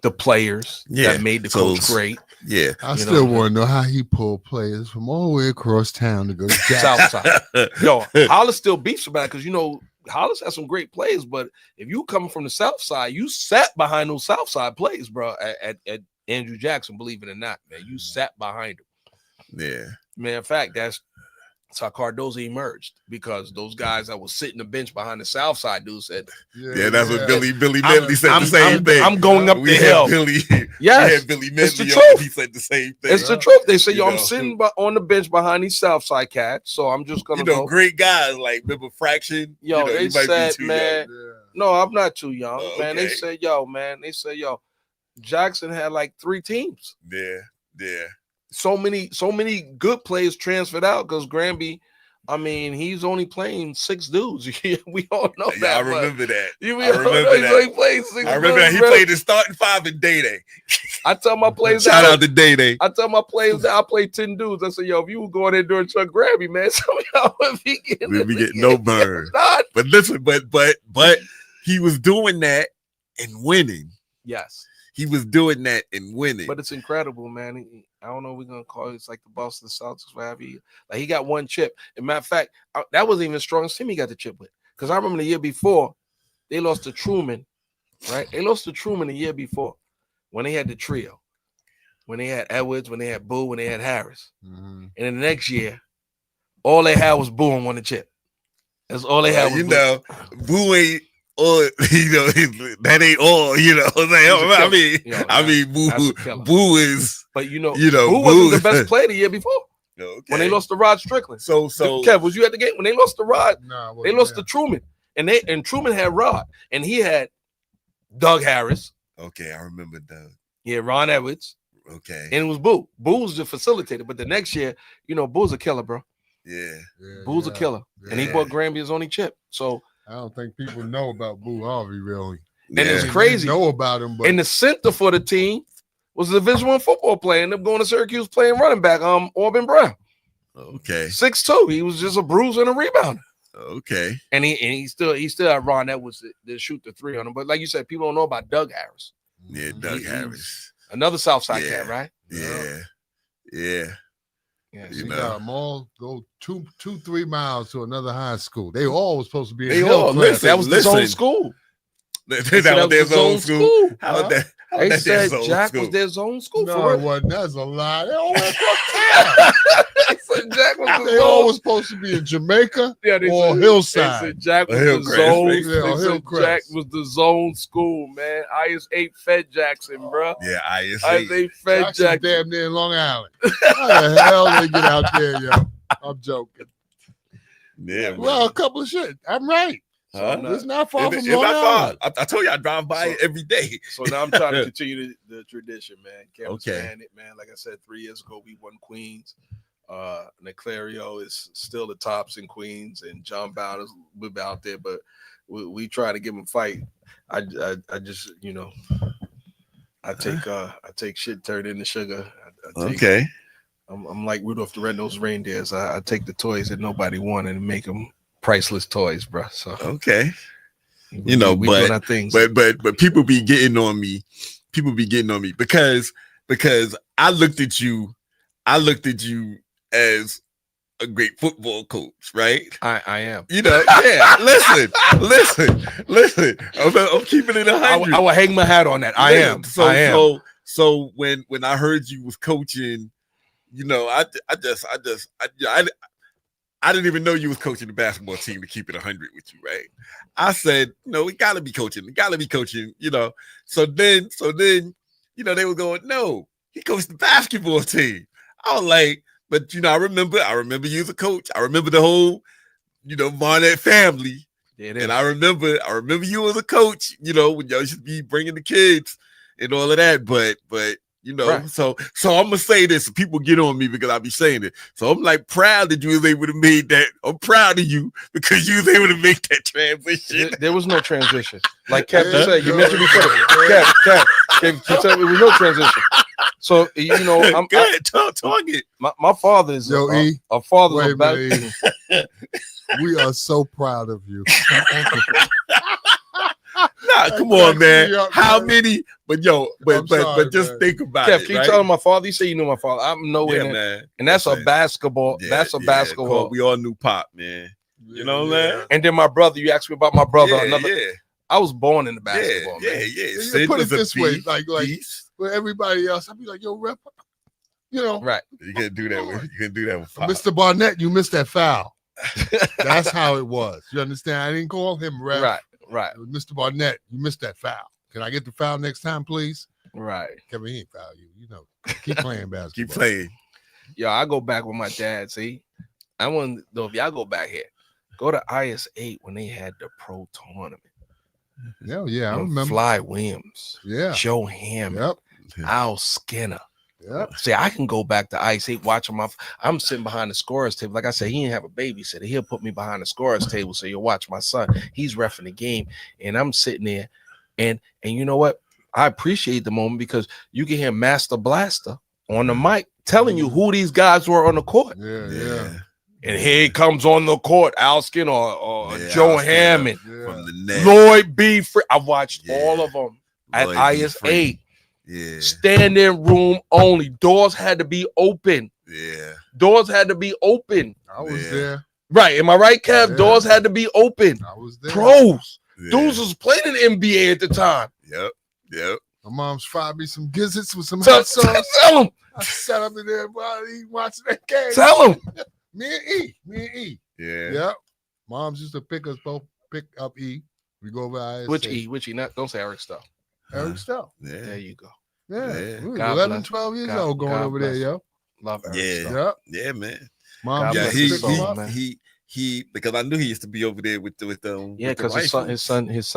D: the players that made the coach great.
B: Yeah.
C: I still want to know how he pulled players from all the way across town to go to
D: Southside. Yo, Hollis still beats about it because Hollis has some great plays, but if you coming from the South Side, you sat behind those South Side plays, bro. At Andrew Jackson, believe it or not, man, you sat behind him.
B: Yeah.
D: Man, in fact, that's how Cardozo emerged because those guys that was sitting the bench behind the South Side dudes said,
B: that's what Billy Medley said the same thing.
D: I'm going up the hill.
B: Yes, Billy Medley on. He said the same thing.
D: It's the truth. They say, I'm sitting on the bench behind these South Side cats, so I'm just gonna go.
B: Great guys like remember Fraction.
D: They said, man, no, I'm not too young, man. They said, Jackson had like 3 teams.
B: Yeah.
D: So many good players transferred out because Granby, I mean, he's only playing 6 dudes. We all know that.
B: I remember that.
D: I remember
B: that. He played the starting 5 in Day.
D: I tell my players
B: shout out to Day.
D: I tell my players that I play 10 dudes. I say, if you were going there during Chuck Granby, man, some of y'all would be getting
B: no burn. But listen, but he was doing that and winning.
D: Yes.
B: He was doing that and winning.
D: But it's incredible, man. I don't know what we're going to call it. It's like the Boston Celtics, whatever. Like he got 1 chip. As a matter of fact, that wasn't even the strongest team he got the chip with. Because I remember the year before, they lost to Truman, right? They lost to Truman the year before when they had the trio. when they had Edwards, when they had Boo, when they had Harris.
C: Mhm.
D: And then the next year, all they had was Boo and won the chip. That's all they had was
B: you
D: Boo.
B: know, Boo ain't all, you know, that ain't all, you know. Like, I mean, Boo is,
D: but you know,
B: Boo
D: wasn't the best player the year before.
B: Okay.
D: When they lost to Rod Strickland.
B: So
D: Kev, was you at the game when they lost to Rod?
C: Nah,
D: They lost to Truman, and Truman had Rod, and he had Doug Harris.
B: Okay, I remember Doug.
D: Yeah, Ron Edwards.
B: Okay,
D: and it was Boo. Boo was the facilitator, but the next year, you know, Boo's a killer, bro.
B: Yeah,
D: Boo's a killer, and he bought Grammy his only chip. So
C: I don't think people know about Boo Harvey really.
D: And it's crazy.
C: They know about him, but
D: and the center for the team was a Division I football player. Ended up going to Syracuse playing running back. Auburn Brown.
B: Okay.
D: 6'2". He was just a bruiser and a rebounder.
B: Okay.
D: And he still had Ron Edwards to shoot the three on him. But like you said, people don't know about Doug Harris.
B: Yeah, Doug Harris.
D: Another Southside cat, right?
B: Yeah.
C: you
B: You
C: got
B: know.
C: them all go 2-3 miles to another high school. They all was supposed to be in
B: They
C: Hill
B: all-
C: class.
B: listen,
D: That was his own school.
B: That
D: They said
B: was their zone school. How
D: They
B: that
D: said
B: their zone
D: Jack
B: school?
D: was their zone school.
C: No,
D: for
C: it
D: it.
C: wasn't. That's a lie. They all went across town.
D: They said Jack was the
C: They all
D: zone.
C: was supposed to be in Jamaica
D: Yeah,
C: or
D: They said
C: Hillside.
D: Jack was
B: Hillcrest,
D: the zone.
B: right?
C: Yeah,
D: They
C: or
D: said
C: Hillcrest.
D: Jack was the zone school, man. IS-8 fed Jackson, bro.
B: Yeah,
D: IS-8 fed
C: Jackson's
D: Jackson.
C: damn near in Long Island. How the hell they get out there, yo? I'm joking.
B: Yeah, man.
C: Well, a couple of shit. I'm right.
B: Huh?
C: It's not far
B: It's
C: from
B: not
C: Long
B: far.
C: Island.
B: I told you I drive by it every day.
D: So now I'm trying to continue the tradition, man. Campus
B: Okay.
D: ran it, man. Like I said, 3 years ago, we won Queens. Neclario is still the tops in Queens, and John Bowder's live out there, but we try to give him a fight. I just, you know, I take shit turned into sugar. I take,
B: Okay.
D: I'm like Rudolph the Red-Nosed Reindeers. I take the toys that nobody wanted and make them priceless toys, bro. So
B: Okay. You know,
D: we doing our things.
B: but people be getting on me. People be getting on me because I looked at you as a great football coach, right?
D: I am.
B: You know, yeah. listen. I'm keeping it 100.
D: I will hang my hat on that. I am.
B: So when I heard you was coaching, you know, I didn't even know you was coaching the basketball team to keep it 100 with you, right? I said, no, we gotta be coaching, you know. So then, you know, they were going, no, he coached the basketball team. I was like, but you know, I remember you as a coach. I remember the whole, you know, Barnett family. And I remember you as a coach, you know, when y'all should be bringing the kids and all of that. But you know,
D: right.
B: so I'm gonna say this. People get on me because I be saying it. So I'm like proud that you was able to make that. I'm proud of you because you was able to make that transition.
D: There was no transition. Like Captain said, you mentioned before. Cap, you said there was no transition. So you know, I'm
B: good. Talk it.
D: My father is a father
C: Wait
D: of
C: a
D: basketball.
C: minute, E. We are so proud of you.
B: Nah, come on, man.
C: Me up,
B: How
C: man.
B: many? But yo, but just
C: man.
B: think about
D: Kev,
B: it.
D: can you
B: Right?
D: tell him my father? You say you knew my father. I'm nowhere
B: Yeah,
D: near.
B: man.
D: And that's a
B: Listen.
D: basketball.
B: Yeah,
D: That's a
B: yeah,
D: basketball.
B: Cole, we all knew Pop, man. You know what I'm saying?
D: And then my brother. You asked me about my brother.
B: Yeah.
D: I was born in the basketball.
B: Yeah.
D: man.
C: You
B: Sid
C: put it
B: was a
C: this way,
B: beast,
C: like
B: beast.
C: for everybody else, I'd be like, yo, rep, you know,
D: Right.
B: You can do that with Pop.
C: Mr. Barnett, you missed that foul. That's how it was. You understand? I didn't call him rep.
D: Right.
C: Mr. Barnett, you missed that foul. Can I get the foul next time, please?
D: Right.
C: Kevin, he ain't foul you. You know, keep playing basketball.
B: Keep playing.
D: Yo, I go back with my dad. See, I want to know if y'all go back here. Go to IS-8 when they had the pro tournament.
C: Yeah, I remember.
D: Fly Williams.
C: Yeah.
D: Joe Hammond.
C: Yep.
D: Al Skinner.
C: Yep.
D: See, I can go back to IS-8 watching I'm sitting behind the scorer's table. Like I said, he didn't have a babysitter. He'll put me behind the scorer's table so you'll watch my son. He's reffing the game, and I'm sitting there, and you know what? I appreciate the moment because you can hear Master Blaster on the mic telling you who these guys were on the court.
C: Yeah.
D: And here he comes on the court, Al Skinner or Joe
B: Al Skinner
D: Hammond,
B: from the net.
D: Lloyd B. I've watched
B: Yeah.
D: all of them at
B: Lloyd B.
D: IS-8.
B: Yeah.
D: Standing room only. Doors had to be open.
B: Yeah.
D: Doors had to be open.
C: I was
B: Yeah.
C: there.
D: Right. Am I right, Kev?
C: Yeah.
D: Doors had to be open.
C: I was there.
D: Pros.
B: Yeah.
D: Dudes was playing in the NBA at the time.
B: Yep.
C: My mom's fried me some gizzards with some
D: Tell
C: hot sauce.
D: him.
C: I sat up in there while he watching that game.
D: Tell him.
C: Me and E.
B: Yeah.
C: Yep. Moms used to pick up E. We go over
D: Which E? Not, don't say Eric Stowe.
C: Eric Stowe.
B: Yeah.
D: There you go.
C: Yeah.
B: Yeah.
C: We was
D: God
C: 11,
D: bless.
C: 12 years
D: God-
C: old going
D: God
C: over
D: bless.
C: there, yo.
D: Love Eric
B: Yeah.
D: Stowe.
C: Yep.
B: Yeah, man.
C: Mom
D: God
B: Yeah,
C: used
D: bless
C: to
D: his
C: pick 'em
D: soul,
C: up.
D: man.
B: he because I knew he used to be over there with
D: Yeah,
B: with the
D: because his
B: rifles.
D: son,
B: With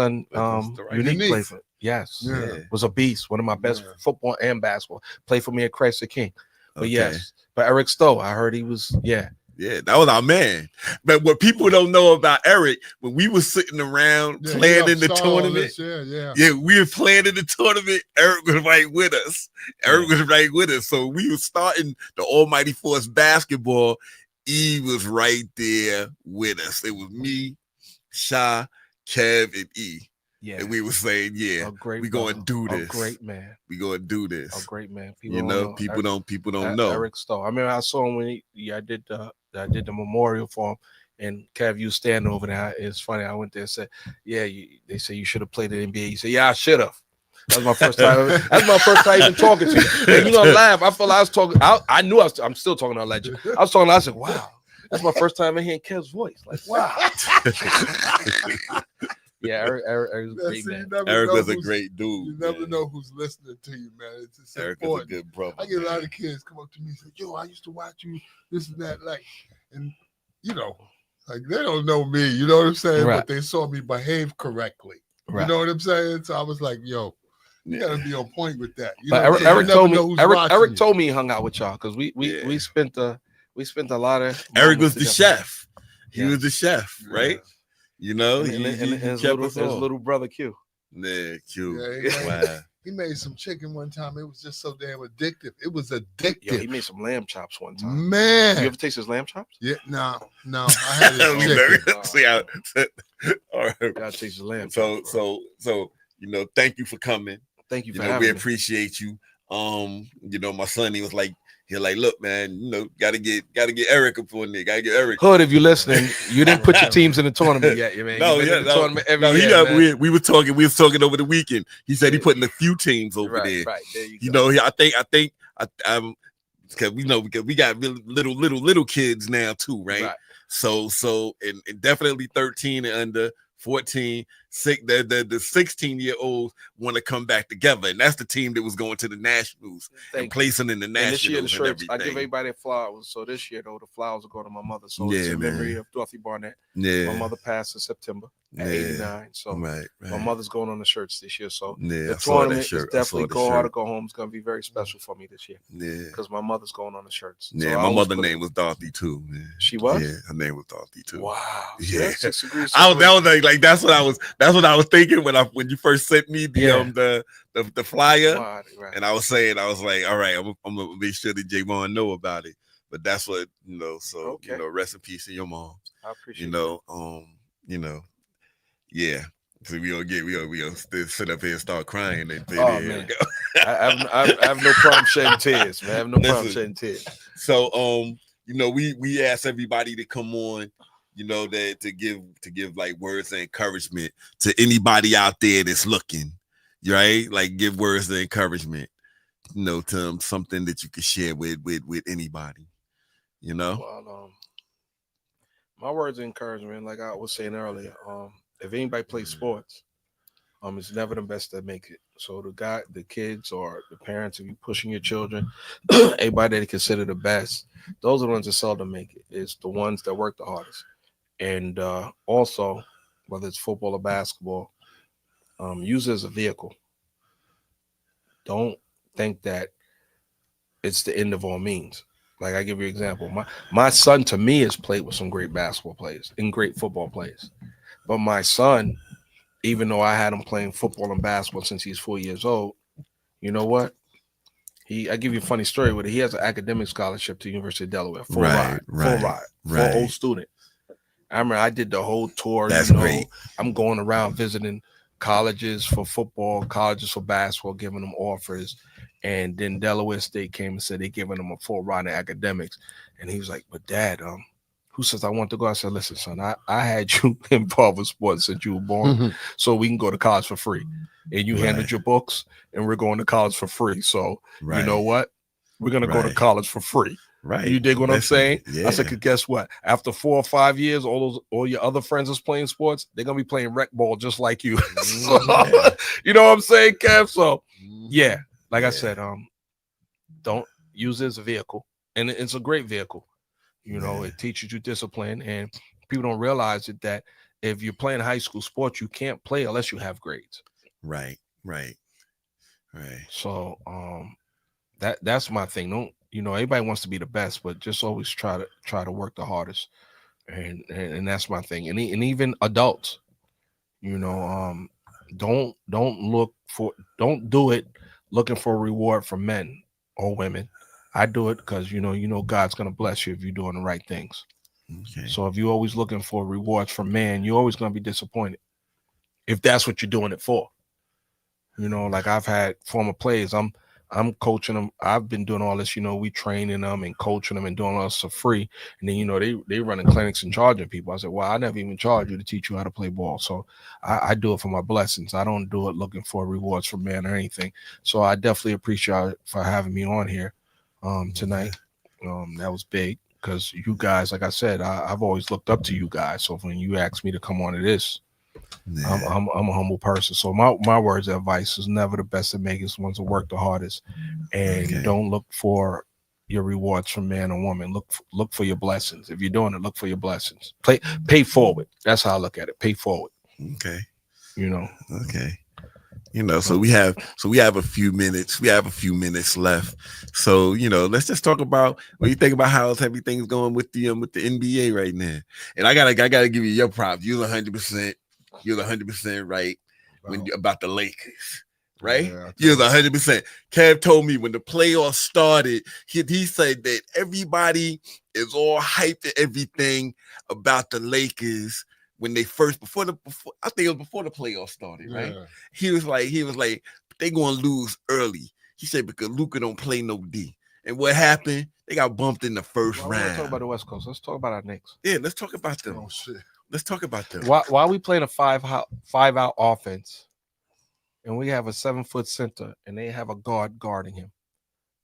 B: the rifles.
D: Unique
C: Unique.
D: played for. Yes,
C: Yeah.
D: was a beast. One of my best
C: Yeah.
D: football and basketball. Played for me at Christ the King. But
B: Okay.
D: yes, but Eric Stowe, I heard he was. Yeah,
B: Yeah, that was our man. But what people don't know about Eric, when we were sitting around
C: Yeah, he
B: playing in the
C: upstarted all
B: tournament,
C: this, yeah.
B: yeah, we were playing in the tournament. Eric was right with us. Eric was right with us. So we were starting the Almighty Force basketball. E was right there with us. It was me, Sha, Kev, and E.
D: yeah.
B: And we were saying, yeah,
D: A great
B: we going to do
D: brother,
B: this.
D: A great man.
B: We going to do
D: A
B: this.
D: great man.
B: You know, people don't know.
D: Eric Stowe. I remember I saw him when I did the memorial for him. And Kev, you standing over there. It's funny. I went there and said, "Yeah." They say you should have played the NBA. He said, "Yeah, I should have." That was my first time. That's my first time even talking to you. And you know, I laugh. I felt I was talking. I knew I'm still talking to a legend. I was talking. I said, "Wow, that's my first time hearing Kev's voice." Like, wow. Yeah, Eric's a great man.
B: Eric was a great dude.
C: You never
B: man.
C: know who's listening to you, man. It's just
B: Eric is a
C: important.
B: good brother.
C: I get a lot of kids come up to me and say, "Yo, I used to watch you, this and that," like, and you know, like they don't know me. You know what I'm saying?
D: Right.
C: But they saw me behave correctly.
D: Right.
C: You know what I'm saying? So I was like, "Yo, you
B: Yeah.
C: gotta be on point with that." You
D: But
C: know,
D: Eric
C: you
D: told
C: never know
D: me.
C: who's
D: Eric
C: watching you.
D: told me he hung out with y'all because we
B: Yeah.
D: spent a lot of.
B: Eric
D: moments
B: was the
D: together.
B: chef. He
D: Yeah.
B: was the chef, right? You know,
D: And
B: he
D: his
B: kept
D: little,
B: us
D: his
B: on.
D: little brother Q.
B: Yeah, cute.
C: Yeah,
B: Wow.
C: He made some chicken one time. It was just so damn addictive. It was
D: Yo,
C: addictive.
D: he made some lamb chops one time.
C: Man.
D: You ever taste his lamb chops?
C: Yeah, no. I had
B: We
C: it
B: never-
C: chicken.
B: See how- all right.
D: You gotta taste his lamb
B: So,
D: chops. bro.
B: so you know, thank you for coming.
D: Thank you
B: You
D: for
B: know, we
D: having me.
B: appreciate you. You know, my son, he was like, look, man, you know, gotta get Eric up on there. Gotta get Eric.
D: Hood, if you're listening, you didn't put your teams in the tournament yet, man.
B: No,
D: You've been
B: yeah,
D: in the
B: no,
D: tournament every
B: No,
D: year, man.
B: we were talking over the weekend. He said he putting a few teams over there.
D: Right, there you
B: You
D: go.
B: know, I think because we got really little kids now too, right? So and definitely 13 and under, 14, the 16-year-olds want to come back together, and that's the team that was going to the nationals and placing in the
D: And this year, the
B: nationals and
D: shirts, I
B: everything.
D: give everybody flowers. So this year, though, the flowers will go to my mother. So it's
B: Yeah,
D: in memory
B: man.
D: of Dorothy Barnett.
B: Yeah,
D: My mother passed in September at
B: Yeah.
D: 89. So
B: right.
D: my mother's going on the shirts this year. So
B: Yeah,
D: the
B: I saw that
D: tournament is
B: shirt. I saw
D: definitely
B: the
D: Go Hard or
B: shirt.
D: Go Home. It's going to be very special for me this year
B: Yeah,
D: because my mother's going on the shirts. So
B: yeah.
D: I
B: My
D: always
B: mother's
D: put it-
B: name was Dorothy too. Man.
D: She was?
B: Yeah, her name was Dorothy too.
D: Wow.
B: Yeah.
D: Yeah. 6 degrees.
B: That was like that's what I was thinking when you first sent me the flyer.
D: Right.
B: And I was like, all right, I'm gonna make sure that Javon know about it. But that's what So
D: Okay.
B: you know, rest in peace to your mom.
D: I appreciate
B: Yeah. So we gonna still sit up here and start crying and
D: Oh, man. I have no problem shedding tears, man. I have no problem
B: Listen.
D: shedding tears.
B: So we asked everybody to come on, that to give like words of encouragement to anybody out there that's looking, right? Like give words of encouragement, to them, something that you can share with anybody,
D: Well, my words of encouragement, like I was saying earlier, if anybody plays sports, it's never the best that make it. So the kids or the parents, if you're pushing your children, everybody they consider the best, those are the ones that seldom make it. It's the ones that work the hardest. And also, whether it's football or basketball, use it as a vehicle. Don't think that it's the end of all means. Like I give you an example. My son to me has played with some great basketball players and great football players. But my son, even though I had him playing football and basketball since he's 4 years old, you know what? I give you a funny story with it. He has an academic scholarship to the University of Delaware. Full ride. Full old student. I remember I did the whole tour.
B: That's great.
D: I'm going around visiting colleges for football, colleges for basketball, giving them offers. And then Delaware State came and said they're giving him a full ride in academics. And he was like, but Dad, who says, I want to go. I said, listen, son, I had you involved with sports since you were born, so we can go to college for free. And you handed your books, and we're going to college for free. So you know what? We're going to go to college for free.
B: Right.
D: You dig what I'm saying?
B: Yeah.
D: I said, 'cause guess what? After 4 or 5 years, all your other friends is playing sports. They're going to be playing rec ball just like you. So, you know what I'm saying, Kev? So, yeah, like I said, don't use it as a vehicle. And it's a great vehicle. You know, it teaches you discipline. And people don't realize it that if you're playing high school sports, you can't play unless you have grades.
B: Right.
D: So that's my thing. Don't, you know, everybody wants to be the best, but just always try to work the hardest. And that's my thing. And even adults, you know, don't do it looking for a reward from men or women. I do it because you know God's gonna bless you if you're doing the right things.
B: Okay.
D: So if you're always looking for rewards from man, you're always gonna be disappointed if that's what you're doing it for. You know, like I've had former players, I'm coaching them. I've been doing all this, you know, we training them and coaching them and doing all this for free. And then, you know, they running clinics and charging people. I said, well, I never even charge you to teach you how to play ball. So I do it for my blessings. I don't do it looking for rewards from man or anything. So I definitely appreciate you for having me on here tonight. That was big because you guys, like I said, I've always looked up to you guys. So when you asked me to come on to this, I'm a humble person. So my words of advice is never the best at making someone to work the hardest, and don't look for your rewards from man or woman. Look for your blessings. If you're doing it, look for your blessings. Pay forward. That's how I look at it. Pay forward.
B: Okay.
D: You know.
B: Okay. You know, so we have a few minutes. We have a few minutes left. So, you know, let's just talk about what you think about how everything's going with the NBA right now. And I gotta give you your props. You're 100%. You're 100% right about the Lakers, right?
C: Yeah,
B: you're 100%. Kev told me when the playoffs started, he said that everybody is all hyped and everything about the Lakers when they first before I think it was before the playoffs started, right?
C: Yeah.
B: He was like they gonna lose early. He said because Luka don't play no D. And what happened? They got bumped in the first round.
D: Let's talk about the West Coast. Let's talk about our Knicks.
B: Yeah, let's talk about them.
C: Oh shit.
B: Let's talk about them.
D: Why are we playing a five out offense, and we have a 7-foot center, and they have a guard guarding him?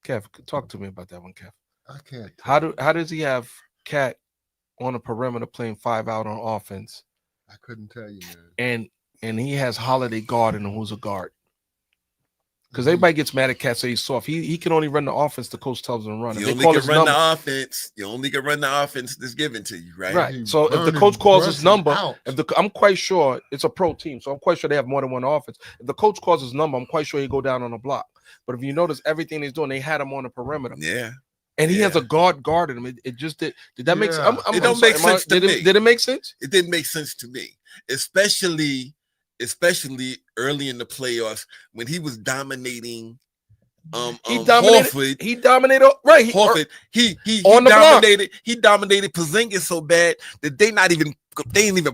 D: Kev, talk to me about that one, Kev.
C: I can't.
D: How does he have Cat on the perimeter playing 5 out on offense?
C: I couldn't tell you, man.
D: And he has Holiday guarding him, who's a guard. Because everybody gets mad at Cat, say he's soft. He can only run the offense the coach tells him to run.
B: You only can run the offense. You only can run the offense that's given to you, right?
D: Right. So if the coach calls his number, I'm quite sure it's a pro team, so I'm quite sure they have more than one offense. If the coach calls his number, I'm quite sure he go down on the block. But if you notice everything he's doing, they had him on the perimeter.
B: Yeah.
D: And he has a guard guarding him. It just did that make sense?
B: It don't make sense to me.
D: Did it make sense?
B: It didn't make sense to me, especially early in the playoffs when he was dominating.
D: He dominated.
B: Horford.
D: He dominated. Right.
B: Horford. He
D: on the
B: dominated. Block. He dominated Porzingis so bad that they didn't even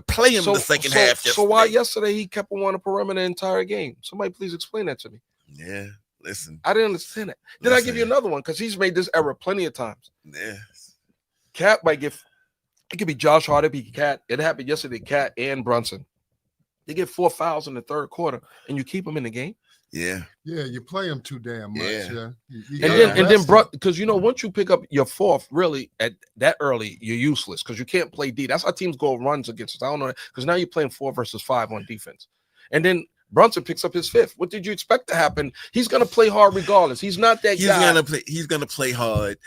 B: play him in the second half.
D: So why yesterday he kept him on the perimeter the entire game? Somebody please explain that to me.
B: Yeah. Listen,
D: I didn't understand that. Did I give you another one? Because he's made this error plenty of times.
B: Yeah.
D: Cat might get. It could be Josh Hart. It could be Cat. It happened yesterday. Cat and Brunson. They get 4 fouls in the third quarter, and you keep them in the game.
B: Yeah.
C: Yeah, you play them too damn much. Yeah.
D: And then because you know once you pick up your fourth, really at that early, you're useless because you can't play D. That's how teams go runs against us. I don't know because now you're playing 4 versus 5 on defense, and then Brunson picks up his 5th. What did you expect to happen? He's gonna play hard regardless. He's not that guy.
B: He's gonna play hard.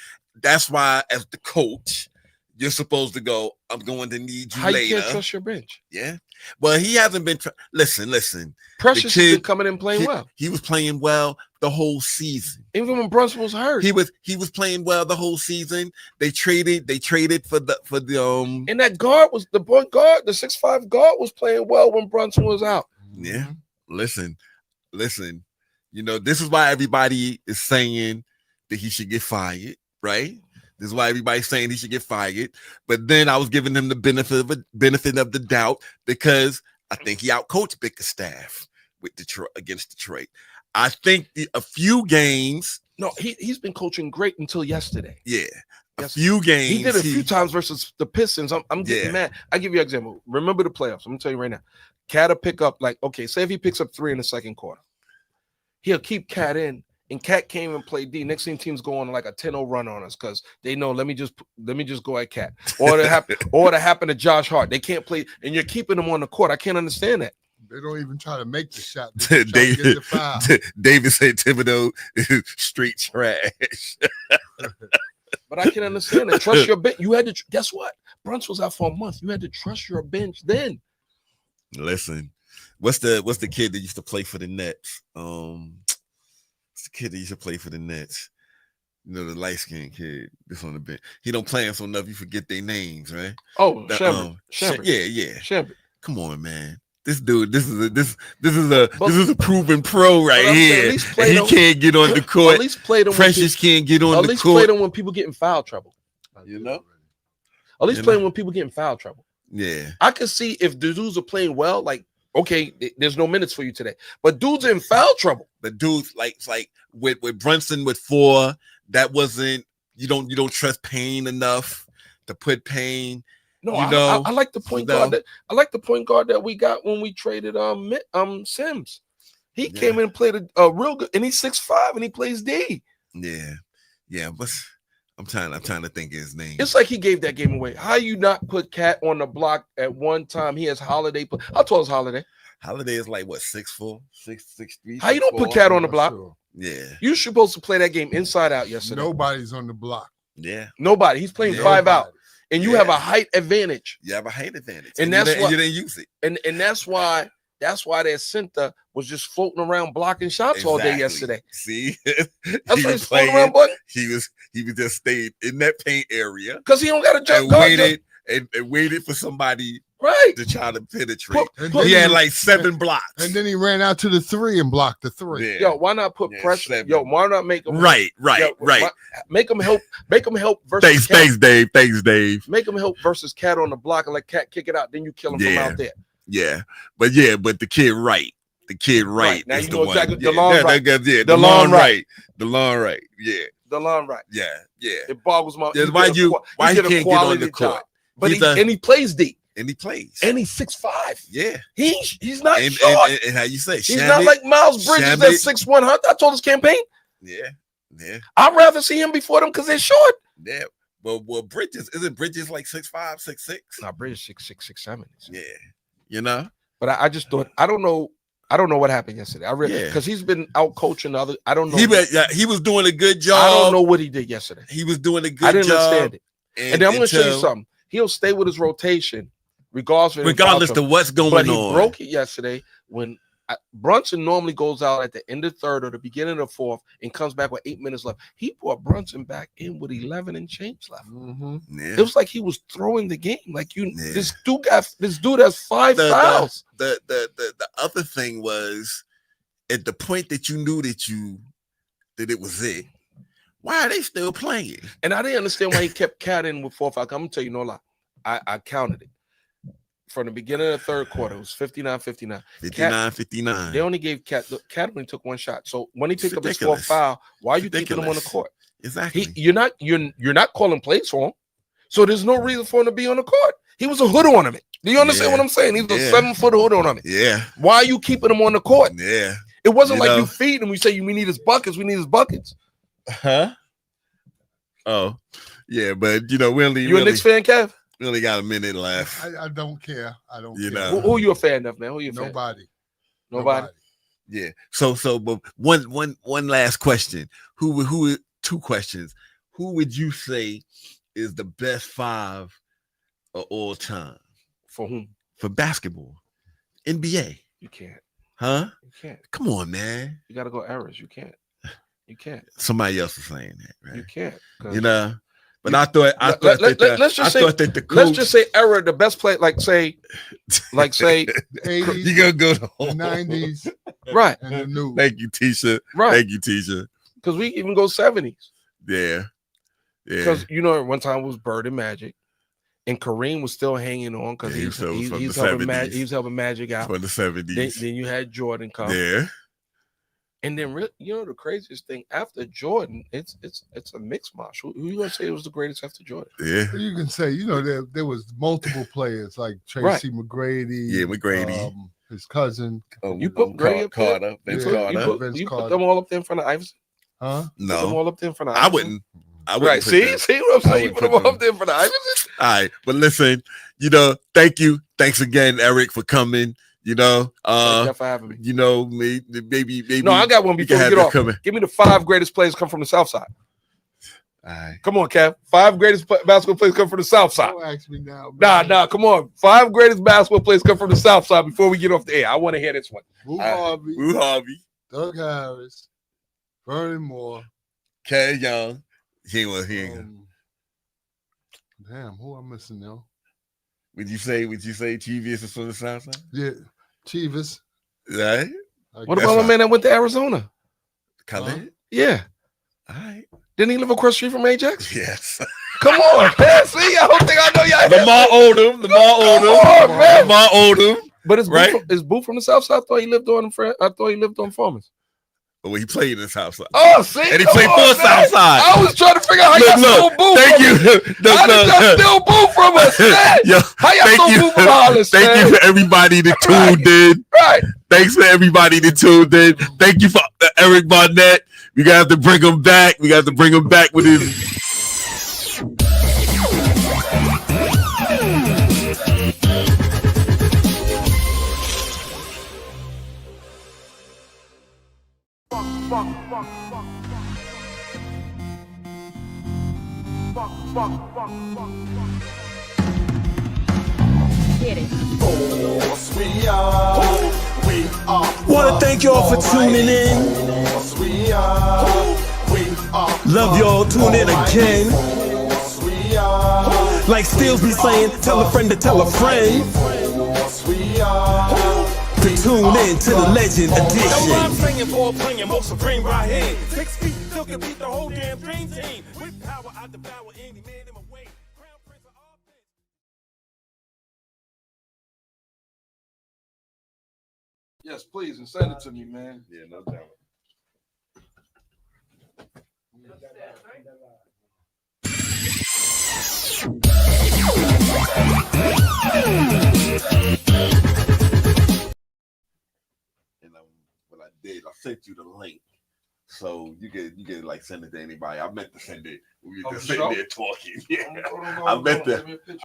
B: That's why, as the coach, you're supposed to go. I'm going to need you later.
D: You can't trust your bench.
B: Yeah. Well, he hasn't been. Listen.
D: Precious has been coming in playing well.
B: He was playing well the whole season.
D: Even when Brunson was hurt,
B: he was playing well the whole season. They traded for the
D: And that guard was the point guard. The 6'5" guard was playing well when Brunson was out.
B: Yeah. Listen. You know, this is why everybody is saying that he should get fired, right? This is why everybody's saying he should get fired. But then I was giving him the benefit of the doubt because I think he outcoached Bickerstaff with Detroit against Detroit. I think a few games.
D: No, he's been coaching great until yesterday.
B: Yeah. a few games.
D: He did it a few times versus the Pistons. I'm getting mad. I give you an example. Remember the playoffs. I'm gonna tell you right now. Cat will pick up say if he picks up 3 in the second quarter, he'll keep Cat in, and Cat came and played D. Next thing teams go on like a 10-0 run on us because they know let me just go at Cat. Or it happened to Josh Hart. They can't play, and you're keeping them on the court. I can't understand that.
C: They don't even try to make the shot. They David, to get the foul.
B: David said Thibodeau is straight trash.
D: But I can understand it. Trust your bench. You had to guess what? Brunson was out for a month. You had to trust your bench then.
B: Listen, what's the kid that used to play for the Nets? What's the kid that used to play for the Nets? You know, the light-skinned kid that's on the bench. He don't play so enough you forget their names, right?
D: Oh, Shepard.
B: Yeah.
D: Shepard.
B: Come on, man. This dude, this is a proven pro right here. And he can't get on the court.
D: At least play them.
B: Precious can't get on the court.
D: At least play them when people get in foul trouble.
B: You know?
D: At least play them when people get in foul trouble.
B: Yeah.
D: I can see if the dudes are playing well, like, okay, there's no minutes for you today. But dudes are in foul trouble.
B: The dudes like with Brunson with 4, that wasn't you don't trust Payne enough to put Payne.
D: No, I like the point guard that we got when we traded Sims. He came in and played a real good, and he's 6'5" and he plays D.
B: Yeah, but I'm trying to think of his name.
D: It's like he gave that game away. How you not put Cat on the block at one time? He has Holiday. How tall is Holiday?
B: Holiday is like what, 6'4", 6'3".
D: How you don't put Cat on the block?
C: Sure.
B: Yeah,
D: you supposed to play that game inside out yesterday.
C: Nobody's on the block.
B: Yeah,
D: nobody. He's playing 5 out. And you have a height advantage.
B: You have a height advantage.
D: And that's why
B: you didn't use it.
D: And that's why their center was just floating around blocking shots all day yesterday.
B: See?
D: That's why he's floating around, boy.
B: He was just stayed in that paint area.
D: Because he don't got a jump
B: guard. And waited for somebody to try to penetrate. He had like 7 blocks.
C: And then he ran out to the 3 and blocked the 3.
D: Yeah. Yo, why not put pressure? 7. Yo, why not make him
B: right.
D: Make him help versus
B: Thanks, Dave.
D: Make him help versus Cat on the block and let Cat kick it out. Then you kill him from out there.
B: Yeah. But the kid right. The kid right.
D: Now
B: is
D: you
B: the
D: know
B: one.
D: exactly the long right.
B: The long right. The long right. Yeah.
D: The long right.
B: Yeah.
D: It boggles my
B: why he can't get on the court.
D: But he plays deep.
B: And he plays.
D: And he's 6'5".
B: Yeah.
D: He's not short.
B: And how you say?
D: He's not like Miles Bridges that's 6'1". I told his campaign.
B: Yeah.
D: I'd rather see him before them because they're short.
B: Yeah. Well, Bridges, isn't Bridges like 6'5", 6'6"?
D: No, Bridges 6'6", 6'7".
B: Yeah. You know?
D: But I just thought, I don't know what happened yesterday. I really, because he's been out coaching others. I don't know.
B: He was doing a good job.
D: I don't know what he did yesterday.
B: He was doing a good job.
D: I didn't understand it. And then I'm going to show you something. He'll stay with his rotation regardless of what's going on. But he broke it yesterday when Brunson normally goes out at the end of third or the beginning of fourth and comes back with 8 minutes left. He brought Brunson back in with 11 and change left.
B: Mm-hmm. Yeah.
D: It was like he was throwing the game. Like this dude has 5 fouls.
B: The other thing was at the point that you knew that it was it. Why are they still playing?
D: And I didn't understand why he kept Cat in with 4 fouls. I'm gonna tell you no lie. I counted it. From the beginning of the third quarter, it was 59-59.
B: 59-59.
D: They only gave Cat only took 1 shot. So when he picked up his 4th foul, why are you keeping him on the court?
B: Exactly.
D: You're not calling plays for him. So there's no reason for him to be on the court. He was a hood ornament. Do you understand what I'm saying? He was a 7-foot hood ornament.
B: Yeah.
D: Why are you keeping him on the court?
B: Yeah.
D: It wasn't like you feed him. We say we need his buckets. We need his buckets.
B: Huh? Oh, yeah, but we only.
D: You a Knicks fan, Kev?
B: We only got a minute left.
C: I don't care. I don't care.
D: Who are you a fan of, man? Who are you a fan?
C: Nobody.
B: Yeah. So, but one last question. Who? 2 questions. Who would you say is the best 5 of all time?
D: For whom?
B: For basketball, NBA.
D: You can't.
B: Huh?
D: You can't.
B: Come on, man.
D: You got to go errors. You can't. You can't.
B: Somebody else is saying that, right?
D: You can't.
B: But I thought let's
D: just say era, the best play, like say
C: 80s,
B: you gonna go to
C: the 90s,
D: right?
C: And the new.
B: Thank you, Tisha.
D: Right.
B: Thank you, Tisha.
D: Because we even go 70s.
B: Yeah.
D: Because one time it was Bird and Magic, and Kareem was still hanging on because he's helping Magic out
B: for the 70s.
D: Then you had Jordan come.
B: Yeah.
D: And then, you know, the craziest thing after Jordan, it's a mixed match. Who you gonna say was the greatest after Jordan?
B: Yeah,
C: You can say, you know, there was multiple players like Tracy McGrady.
B: Yeah, McGrady.
C: His cousin.
D: You put McGrady up there?
B: Carter, Vince
C: Yeah,
B: Carter.
C: Vince
D: You
C: Carter.
D: put them all up there in front of Iverson?
C: Huh?
D: Put them
B: No,
D: all up there in front of
B: I
D: Iverson?
B: wouldn't.
D: Right,
B: put
D: see
B: them.
D: what I'm
B: I
D: saying? You
B: wouldn't
D: put them
B: put
D: all up there in front of Iverson?
B: All right, but listen, you know, thank you. Thanks again, Eric, for coming. You know,
D: Thank you for having me.
B: you know, maybe.
D: No, I got one before we get off.
B: Coming.
D: Give me the 5 greatest players come from the South Side.
B: All right.
D: Come on, Kev. 5 greatest basketball players come from the South Side.
C: Don't ask me now. Man.
D: Nah, come on. 5 greatest basketball players come from the South Side before we get off the air. I want to hear this one.
C: Boo Harvey,
B: Doug
C: Doug Harris, Vernon Moore,
B: K. Young. He ain't.
C: Damn, who I'm missing now?
B: Would you say Cheevius is from the South Side?
C: Yeah, Chivas.
B: Right?
D: What about my man that went to Arizona?
B: Khaled?
D: Yeah.
B: All right.
D: Didn't he live across the street from Ajax?
B: Yes.
D: Come on, man. See, I don't think I know y'all.
B: Lamar Odom.
D: But it's
B: right?
D: Boo from the South Side. I thought he lived on Farmers.
B: But when he played in the South Side.
D: Oh, see,
B: and he played for South Side.
D: I was trying to figure out how y'all stole Boo.
B: Thank
D: from
B: you.
D: us. How did y'all steal Boo from us, man?
B: Yo,
D: how y'all stole Boo from Hollis,
B: Thank you for everybody that tuned in.
D: Right.
B: Thanks for everybody that tuned in. Thank you for Eric Barnett. We got to bring him back. We got to bring him back with his.
E: Get it.
F: Wanna thank y'all for tuning in. Love y'all, tune in again. Like Steels be saying, tell a friend to tell a friend to tune in to the Legend Edition.
G: I'm singing for playing most supreme right here. 6 feet still can beat the whole damn dream team. With power, I devour any man in my way. Crown Prince of all things.
D: Yes, please, and send it to me, man.
B: Yeah, no doubt. And what I did, I sent you the link, so you can like send it to anybody. I meant to send it. We were just sitting there talking. Yeah, I meant to.